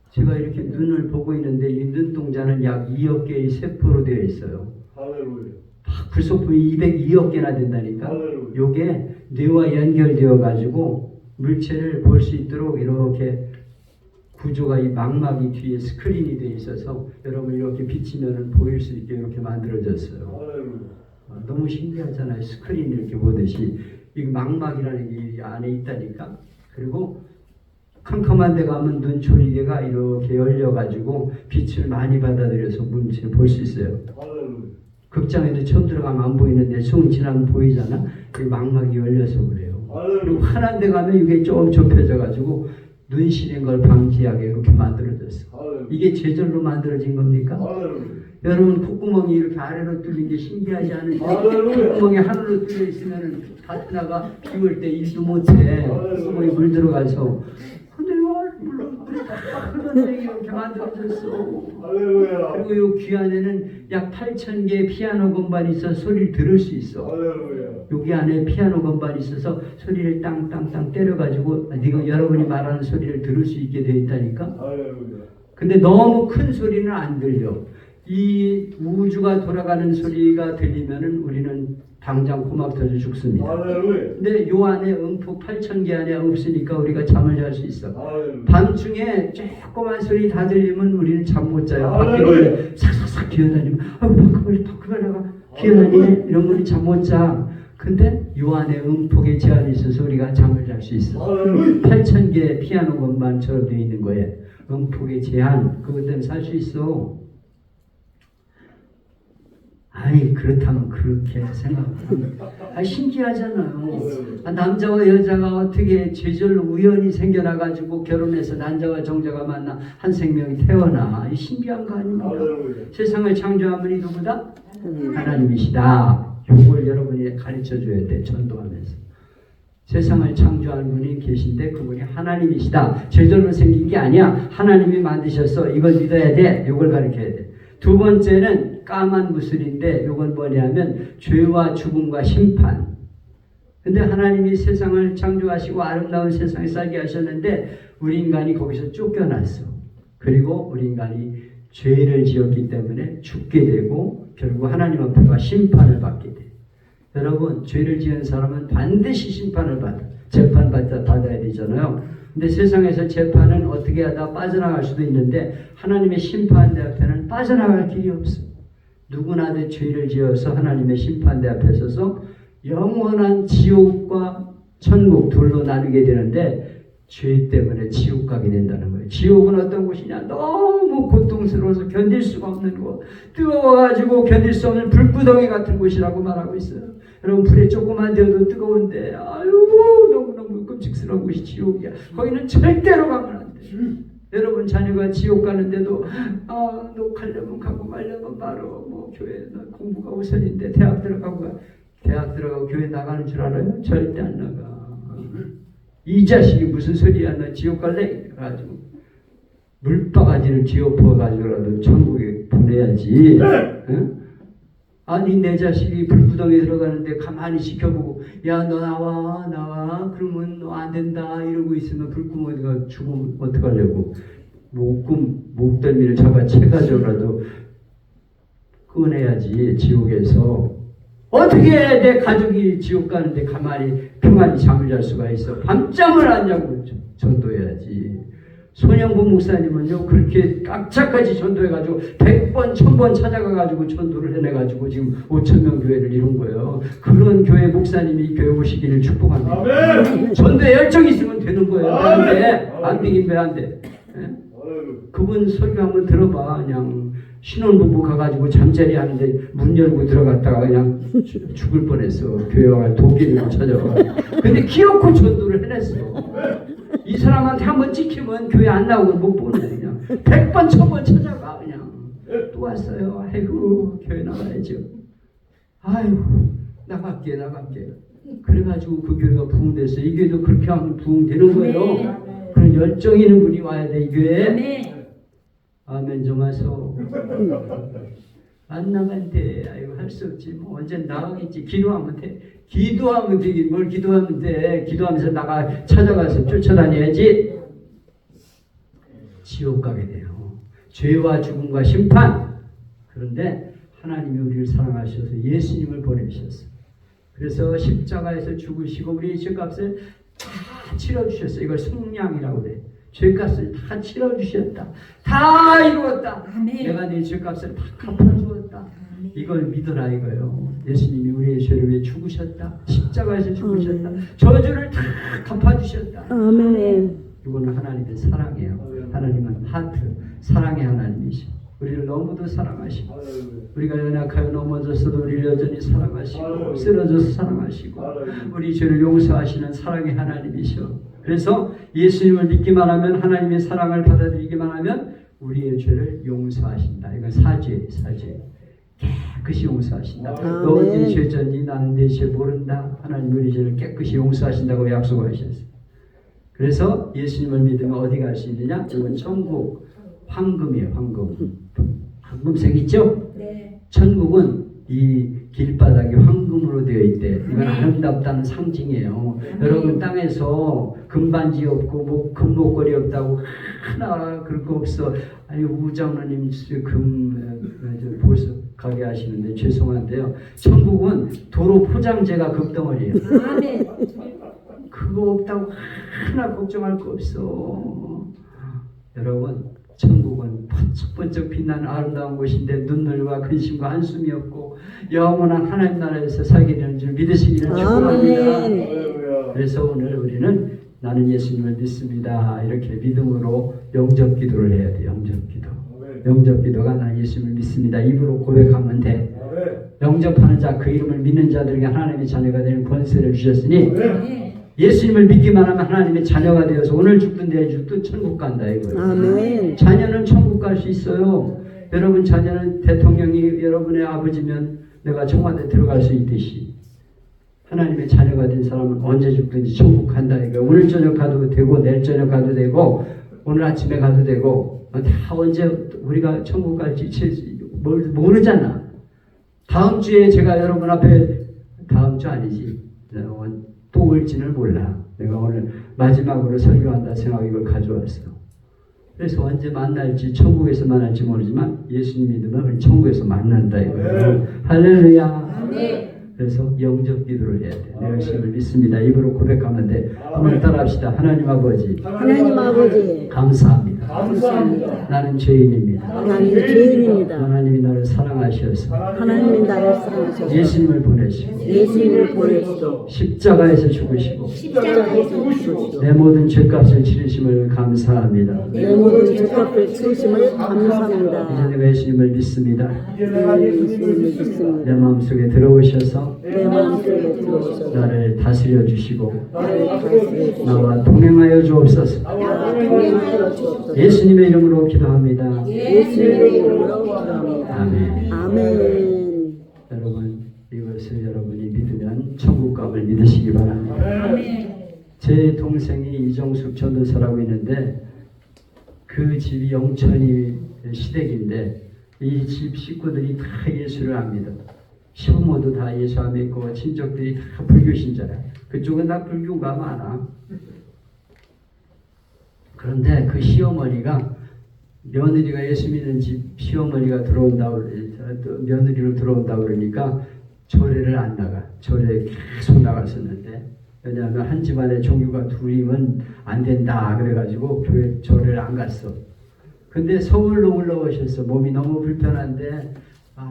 Speaker 1: 제가 이렇게 눈을 보고 있는데 이 눈동자는 약 2억 개의 세포로 되어 있어요. 불속품이 202억 개나 된다니까. 요게 뇌와 연결되어 가지고 물체를 볼 수 있도록 이렇게 구조가 이 망막이 뒤에 스크린이 되어 있어서 여러분 이렇게 비치면은 보일 수 있게 이렇게 만들어졌어요. 너무 신기하잖아요. 스크린 이렇게 보듯이 이 망막이라는 게 이 안에 있다니까. 그리고 캄캄한 데 가면 눈초리개가 이렇게 열려가지고 빛을 많이 받아들여서 물체를 볼 수 있어요. 극장에도 처음 들어가면 안 보이는데 숭 지나면 보이잖아. 그 망막이 열려서 그래요. 그리고 환한 데 가면 이게 좀 좁혀져가지고 눈 시린 걸 방지하게 이렇게 만들어졌어. 이게 제절로 만들어진 겁니까? 여러분 콧구멍이 이렇게 아래로 뚫린 게 신기하지 않으세요? 콧구멍이 하늘로 뚫려 있으면 다트나가 비 올 때 일도 못해. 콧구멍이 물 들어가서. 근데 물론 다 흘러내리게 이렇게 만들어졌어. 그리고 요 귀 안에는 약 8,000개의 피아노 건반이 있어서 소리를 들을 수 있어. 여기 안에 피아노 건반이 있어서 소리를 땅땅땅 때려가지고 네가 여러분이 말하는 소리를 들을 수 있게 되어 있다니까. 근데 너무 큰 소리는 안 들려. 이 우주가 돌아가는 소리가 들리면은 우리는 당장 고막 터져 죽습니다. 근데 요 안에 음폭 8,000개 안에 없으니까 우리가 잠을 잘 수 있어. 밤중에 조그만 소리 다 들리면 우리는 잠 못 자요. 밖에 삭삭삭 기어다니면 밖으로 나가 기어다니네 이러면 잠 못 자. 근데 요 안에 음폭의 제한이 있어서 우리가 잠을 잘 수 있어. 8,000개 피아노 건반처럼 되어 있는 거예요. 음폭의 제한, 그것 때문에 살 수 있어. 아니 그렇다면 그렇게 생각하면 신기하잖아요. 남자와 여자가 어떻게 제절로 우연히 생겨나가지고 결혼해서 남자와 정자가 만나 한 생명이 태어나. 이 신기한 거 아닙니까? 세상을 창조한 분이 누구다? 하나님이시다. 이걸 여러분이 가르쳐줘야 돼. 전도하면서. 세상을 창조한 분이 계신데 그분이 하나님이시다. 제절로 생긴 게 아니야. 하나님이 만드셨어. 이걸 믿어야 돼. 이걸 가르쳐야 돼. 두 번째는 까만 무술인데 이건 뭐냐면 죄와 죽음과 심판. 근데 하나님이 세상을 창조하시고 아름다운 세상에 살게 하셨는데 우리 인간이 거기서 쫓겨났어. 그리고 우리 인간이 죄를 지었기 때문에 죽게 되고 결국 하나님 앞에 심판을 받게 돼. 여러분, 죄를 지은 사람은 반드시 심판을 받아. 받아야 되잖아요. 근데 세상에서 재판은 어떻게 하다 빠져나갈 수도 있는데 하나님의 심판대 앞에는 빠져나갈 길이 없어. 누구나 다 죄를 지어서 하나님의 심판대 앞에 서서 영원한 지옥과 천국 둘로 나누게 되는데 죄 때문에 지옥 가게 된다는 거예요. 지옥은 어떤 곳이냐? 너무 고통스러워서 견딜 수가 없는 곳. 뜨거워가지고 견딜 수 없는 불구덩이 같은 곳이라고 말하고 있어요. 여러분, 불에 조금만 데워도 뜨거운데 아유 너무너무 끔찍스러운 곳이 지옥이야. 거기는 절대로 가면 안 돼. 여러분, 자녀가 지옥 가는데도 너 가려면 가고 말려면 바로 뭐 교회 공부가 우선인데 대학 들어가고 교회 나가는 줄 알아요? 절대 안 나가. 이 자식이 무슨 소리야? 너 지옥 갈래? 가지고 물바가지를 쥐어퍼 가지고라도 천국에 보내야지. 응? 아니, 내 자식이 불구덩이에 들어가는데 가만히 지켜보고 야 너 나와 그러면 너 안 된다 이러고 있으면 불구덩이가 죽으면 어떡하려고. 목덜미를 잡아 채가지고라도 꺼내야지. 지옥에서 어떻게 내 가족이 지옥 가는데 가만히 평안히 잠을 잘 수가 있어. 밤잠을 안 자고 전도해야지. 손영구 목사님은요 그렇게 깍짝까지 전도해가지고 100번 1000번 찾아가가지고 전도를 해내가지고 지금 5000명 교회를 이룬 거예요. 그런 교회 목사님이 교회 오시기를 축복합니다. 아멘. 전도에 열정이 있으면 되는 거예요. 안 되긴 왜 안 돼? 그분 설교 한번 들어봐. 그냥 신혼부부 가가지고 잠자리 하는데 문 열고 들어갔다가 그냥 죽을 뻔했어. 교회 와서 도끼를 찾아와. 근데 기어코 전도를 해냈어. 이 사람한테 한번 찍히면 교회 안 나오고 못 보는 그냥 100번 1000번 찾아가. 그냥 또 왔어요. 아이고 교회 나가야죠. 아이고 나갈게. 그래가지고 그 교회가 부흥됐어. 이 교회도 그렇게 하면 부흥되는 거예요. 그런 열정 있는 분이 와야 돼. 이 교회에. 아멘 좀 하소. 안 나간대. 아이고 할 수 없지. 뭐 언제 나가겠지. 기도하면 돼. 기도하면 되긴 뭘 기도하면 돼. 기도하면서 찾아가서 쫓아다녀야지. 지옥 가게 돼요. 죄와 죽음과 심판. 그런데 하나님이 우리를 사랑하셔서 예수님을 보내주셨어. 그래서 십자가에서 죽으시고 우리의 죄값을 다 치러주셨어요. 이걸 속량이라고 그래. 죄값을 다 치러주셨다. 다 이루었다. 아멘. 내가 네 죄값을 다 갚아주었다. 아멘. 이걸 믿어라 이거예요. 예수님이 우리의 죄를 위해 죽으셨다. 십자가에서 죽으셨다. 저주를 다 갚아주셨다.
Speaker 2: 아멘.
Speaker 1: 이거는 하나님의 사랑이에요. 하나님은 하트, 사랑의 하나님이시오. 우리를 너무도 사랑하시고 우리가 연약하여 넘어졌어도 우리를 여전히 사랑하시고 쓰러져서 사랑하시고 우리 죄를 용서하시는 사랑의 하나님이시오. 그래서 예수님을 믿기만 하면 하나님의 사랑을 받아들이기만 하면 우리의 죄를 용서하신다. 이건 사죄. 깨끗이 용서하신다. 너 어디 죄졌니? 나는 내 죄 모른다. 하나님 우리 죄를 깨끗이 용서하신다고 약속하셨어요. 그래서 예수님을 믿으면 어디 갈 수 있느냐? 이건 천국 황금이에요. 황금색 있죠? 네. 천국은 이 길바닥이 황금으로 되어 있대. 이건 아름답다는 상징이에요. 여러분 땅에서 금반지 없고 뭐 금목걸이 없다고 하나 그럴 거 없어. 아니 우장로님 보석 가게 하시는데 죄송한데요. 천국은 도로 포장재가 금덩어리예요. 그거 없다고 하나 걱정할 거 없어. 여러분 천국은 번쩍번쩍 빛나는 아름다운 곳인데 눈물과 근심과 한숨이 없고 영원한 하나님 나라에서 살게 되는 줄 믿으시기를 축복합니다. 그래서 오늘 우리는 나는 예수님을 믿습니다. 이렇게 믿음으로 영접 기도를 해야 돼. 영접 기도가 난 예수님을 믿습니다. 입으로 고백하면 돼. 영접하는 자 그 이름을 믿는 자들에게 하나님의 자녀가 되는 권세를 주셨으니 예수님을 믿기만 하면 하나님의 자녀가 되어서 오늘 죽든 내일 죽든 천국 간다 이거예요. 아멘. 자녀는 천국 갈 수 있어요. 여러분 자녀는 대통령이 여러분의 아버지면 내가 청와대 들어갈 수 있듯이 하나님의 자녀가 된 사람은 언제 죽든지 천국 간다니까. 오늘 저녁 가도 되고 내일 저녁 가도 되고 오늘 아침에 가도 되고 다 언제 우리가 천국 갈지 모르잖아. 다음 주에 제가 여러분 앞에 다음 주 아니지 또 올지는 몰라. 내가 오늘 마지막으로 설교한다 생각하고 이걸 가져왔어. 그래서 언제 만날지 천국에서 만날지 모르지만 예수님 믿으면 우리 천국에서 만난다 이거예요. 할렐루야. 그래서 영접 기도를 해야 돼. 내 열심을 믿습니다. 입으로 고백하면 돼. 한번 따라합시다. 하나님 아버지.
Speaker 2: 하나님 아버지
Speaker 1: 감사합니다.
Speaker 2: 감사합니다.
Speaker 1: 나는 죄인입니다.
Speaker 2: 나는 죄인입니다.
Speaker 1: 하나님이 나를 사랑하셔서
Speaker 2: 하나님이 나를 사랑하셔서
Speaker 1: 예수님을 보내시고
Speaker 2: 예수님을 보내시고
Speaker 1: 십자가에서 죽으시고
Speaker 2: 십자가에서 죽으시고
Speaker 1: 내 모든 죄값을 치르심을 감사합니다.
Speaker 2: 내 모든 죄값을 치르심을
Speaker 1: 이제
Speaker 2: 감사합니다.
Speaker 1: 내가 예수님을 믿습니다.
Speaker 2: 예수님을
Speaker 1: 내
Speaker 2: 믿습니다.
Speaker 1: 마음속에 들어오셔서
Speaker 2: 내 마음속에 들어오셔서
Speaker 1: 나를 다스려 주시고
Speaker 2: 나를 다스려 주시고
Speaker 1: 나와 동행하여 주옵소서.
Speaker 2: 나와 동행하여 주옵소서.
Speaker 1: 예수님의 이름으로 기도합니다.
Speaker 2: 예수님의 이름으로 기도합니다.
Speaker 1: 아멘.
Speaker 2: 아멘.
Speaker 1: 여러분 이것을 여러분이 믿으면 천국감을 믿으시기 바랍니다. 제 동생이 이정숙 전도사라고 있는데 그 집이 영천이 시댁인데 이 집 식구들이 다 예수를 압니다. 시부모도 다 예수 안 믿고 친척들이 다 불교 신자라. 그쪽은 다 불교가 많아. 그런데 그 시어머니가 며느리가 예수 믿는 집 시어머니가 며느리로 들어온다 그러니까 절에를 안 나가. 절에 계속 나갔었는데 왜냐하면 한 집안에 종교가 둘이면 안 된다 그래가지고 교회 절을 안 갔어. 근데 서울로 올라오셨어. 몸이 너무 불편한데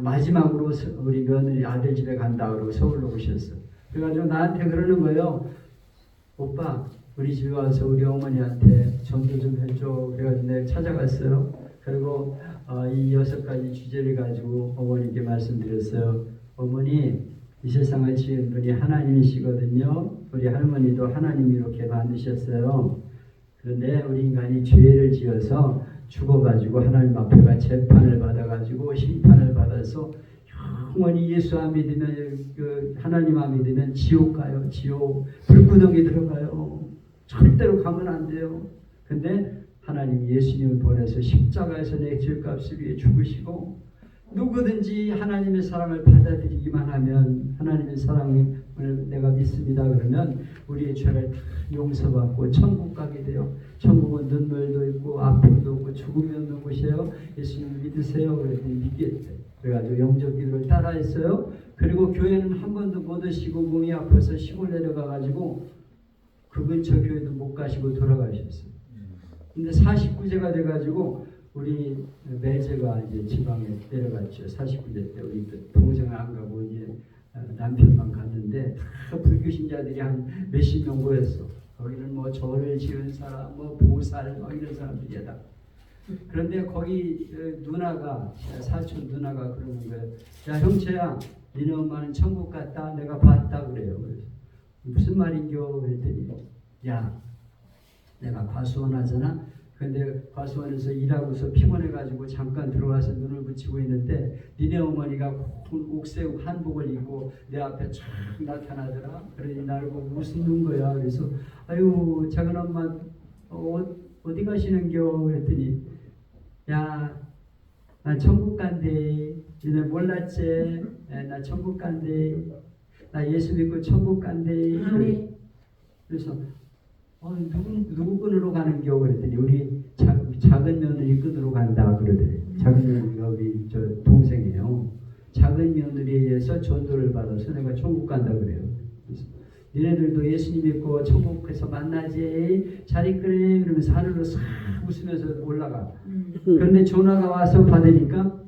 Speaker 1: 마지막으로 우리 며느리 아들 집에 간다 그러고 서울로 오셨어. 그래가지고 나한테 그러는 거예요. 오빠 우리 집에 와서 우리 어머니한테 전도 좀 해줘. 그래가지고 내가 찾아갔어요. 그리고 이 6가지 주제를 가지고 어머니께 말씀드렸어요. 어머니 이 세상을 지은 분이 하나님이시거든요. 우리 할머니도 하나님이 이렇게 만드셨어요. 그런데 우리 인간이 죄를 지어서 죽어가지고 하나님 앞에가 재판을 받아가지고 심판을 받아서 영원히 예수 안 믿으면 하나님 안 믿으면 지옥 가요. 지옥 불구덩이 들어가요. 절대로 가면 안 돼요. 근데 하나님 예수님을 보내서 십자가에서 내 죄값을 위해 죽으시고 누구든지 하나님의 사랑을 받아들이기만 하면 하나님의 사랑을 내가 믿습니다. 그러면 우리의 죄를 다 용서받고 천국 가게 돼요. 천국은 눈물도 있고 아픔도 없고 죽음이 없는 곳이에요. 예수님을 믿으세요. 그랬더니 믿겠대. 그래가지고 영접 기도를 따라했어요. 그리고 교회는 한 번도 못 오시고 몸이 아파서 시골 내려가가지고 그 근처 교회도 못 가시고 돌아가셨어요. 근데 49세가 돼가지고 우리 매제가 이제 지방에 내려갔죠. 49세 때 우리 동생은 안 가고 이제 남편만 갔는데 다 불교 신자들이 한 몇십 명 모였어. 거기는 뭐 절을 지은 사람, 뭐 보살, 뭐 이런 사람들이야 다. 그런데 거기 누나가 사촌 누나가 그러는 거예요. 야 형체야, 니네 엄마는 천국 갔다. 내가 봤다 그래요. 그래서 무슨 말인겨? 그랬더니 야, 내가 과수원 하잖아. 근데 과수원에서 일하고서 피곤해가지고 잠깐 들어와서 눈을 붙이고 있는데 니네 어머니가 옥새 한복을 입고 내 앞에 쫙 나타나더라. 그러니 나를 보고 웃는 거야. 그래서 아유 작은 엄마 어디 가시는겨? 그랬더니 야, 나 천국 간대. 니네 몰랐지? 나 천국 간대. 나 예수 믿고 천국 간대. 그래서 누구 끈으로 가는겨? 그랬더니 우리 작은 며느리 끈으로 간다 그러더래. 작은 며느리가 우리 저 동생이에요. 작은 며느리에 의해서 전도를 받아서 내가 천국 간다 그래요. 그래서 니네들도 예수님 믿고 천국에서 만나지 잘 있그래 그러면서 하늘로 싹 웃으면서 올라가. 그런데 전화가 와서 받으니까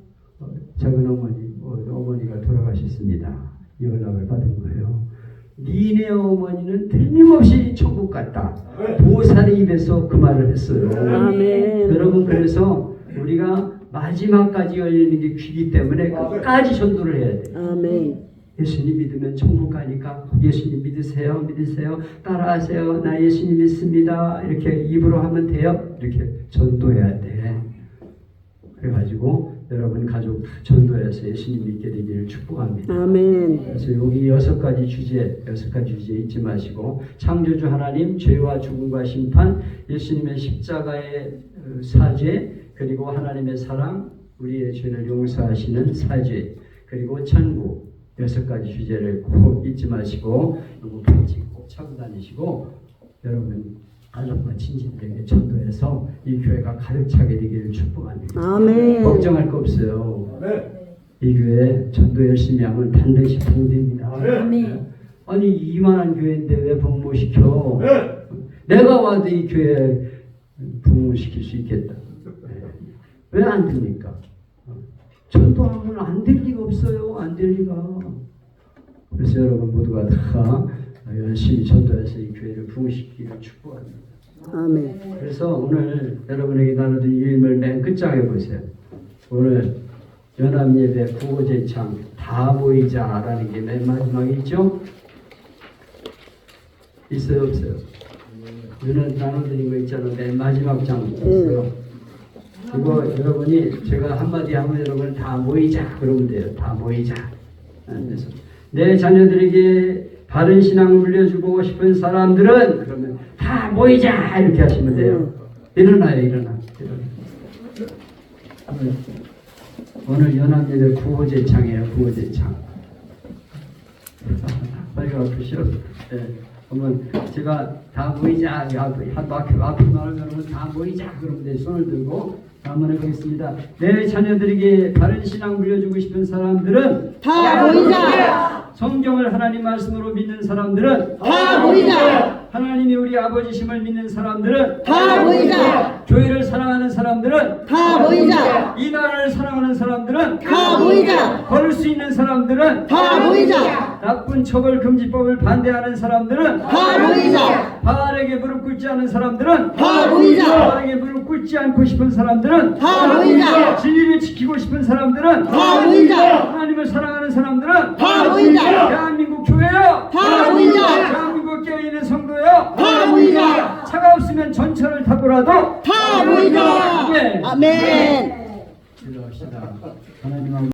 Speaker 1: 작은 어머니가 돌아가셨습니다. 이 연락을 받은 거예요. 니네 어머니는 틀림없이 천국 갔다. 보살의 입에서 그 말을 했어요.
Speaker 2: 아멘.
Speaker 1: 여러분 그래서 우리가 마지막까지 열리는 게 귀기 때문에 끝까지 전도를 해야 돼요.
Speaker 2: 아멘.
Speaker 1: 예수님 믿으면 천국 가니까 예수님 믿으세요. 따라하세요. 나 예수님 믿습니다. 이렇게 입으로 하면 돼요. 이렇게 전도해야 돼. 그래가지고 여러분 가족 전도해서 예수님 믿게 되기를 축복합니다.
Speaker 2: 아멘.
Speaker 1: 그래서 여기 6가지 주제 잊지 마시고 창조주 하나님, 죄와 죽음과 심판, 예수님의 십자가의 사죄, 그리고 하나님의 사랑, 우리의 죄를 용서하시는 사죄, 그리고 천국 6가지 주제를 꼭 잊지 마시고 이거 편지 꼭 차고 다니시고 여러분 가족과 친지들에게 전도해서 이 교회가 가득 차게 되기를 축복합니다.
Speaker 2: 아멘.
Speaker 1: 걱정할 거 없어요. 이 교회 전도 열심히 하면 반드시 부흥됩니다.
Speaker 3: 아멘.
Speaker 1: 아니 이만한 교회인데 왜 부흥 못 시켜? 내가 와도 이 교회 부흥을 시킬 수 있겠다. 왜 안 됩니까? 전도하면 안 될 리가 없어요. 안 될 리가. 그래서 여러분 모두가 다 열심히 전도해서 이 교회를 부흥시키기를 축복합니다.
Speaker 2: 아멘.
Speaker 1: 그래서 오늘 여러분에게 나눠드린 일임을 맨 끝장에 보세요. 오늘 연합예배 구호제창 다 모이자라는 게 맨 마지막에 있죠? 있어요 없어요? 우리는 나눠드린 거 있잖아요. 맨 마지막 장 있어요. 이거 여러분이 제가 한마디 하면 여러분 다 모이자 그러면 돼요. 다 모이자. 그래서 내 자녀들에게 바른 신앙을 물려주고 싶은 사람들은 그러면 다 모이자 이렇게 하시면 돼요. 일어나. 오늘 연합예배 구호제창이에요. 구호제창. 빨리 와보시오. 네. 그러면 제가 다 모이자 앞에 말하면 여러분 다 모이자 그러면 돼. 손을 들고 한번 해보겠습니다. 내 자녀들에게 바른 신앙 물려주고 싶은 사람들은
Speaker 2: 다 모이자.
Speaker 1: 성경을 하나님 말씀으로 믿는 사람들은
Speaker 2: 다 모이자.
Speaker 1: 하나님이 우리 아버지심을 믿는 사람들은
Speaker 2: 다 모이자.
Speaker 1: 교회를 사랑하는 사람들은
Speaker 2: 다 모이자.
Speaker 1: 이 나라를 사랑하는 사람들은
Speaker 2: 다 모이자.
Speaker 1: 걸을 수 있는 사람들은
Speaker 2: 다 모이자.
Speaker 1: 나쁜 처벌 금지법을 반대하는 사람들은
Speaker 2: 다 모이자.
Speaker 1: 바알에게 무릎 꿇지 않은 사람들은
Speaker 2: 다 모이자.
Speaker 1: 바알에게 무릎 꿇지 않고 싶은 사람들은
Speaker 2: 다 모이자.
Speaker 1: 진리를 지키고 싶은 사람들은
Speaker 2: 다 모이자.
Speaker 1: 하나님을 사랑하는 사람들은
Speaker 2: 다 모이자.
Speaker 1: 대한민국 교회요
Speaker 2: 다 모이자.
Speaker 1: 대한민국 교회에 있는 성도요
Speaker 2: 다 모이자.
Speaker 1: 차가 없으면 전철을 타고라도
Speaker 2: 다 모이자.
Speaker 1: 네.
Speaker 2: 아멘.
Speaker 1: 기도합시다. 하나님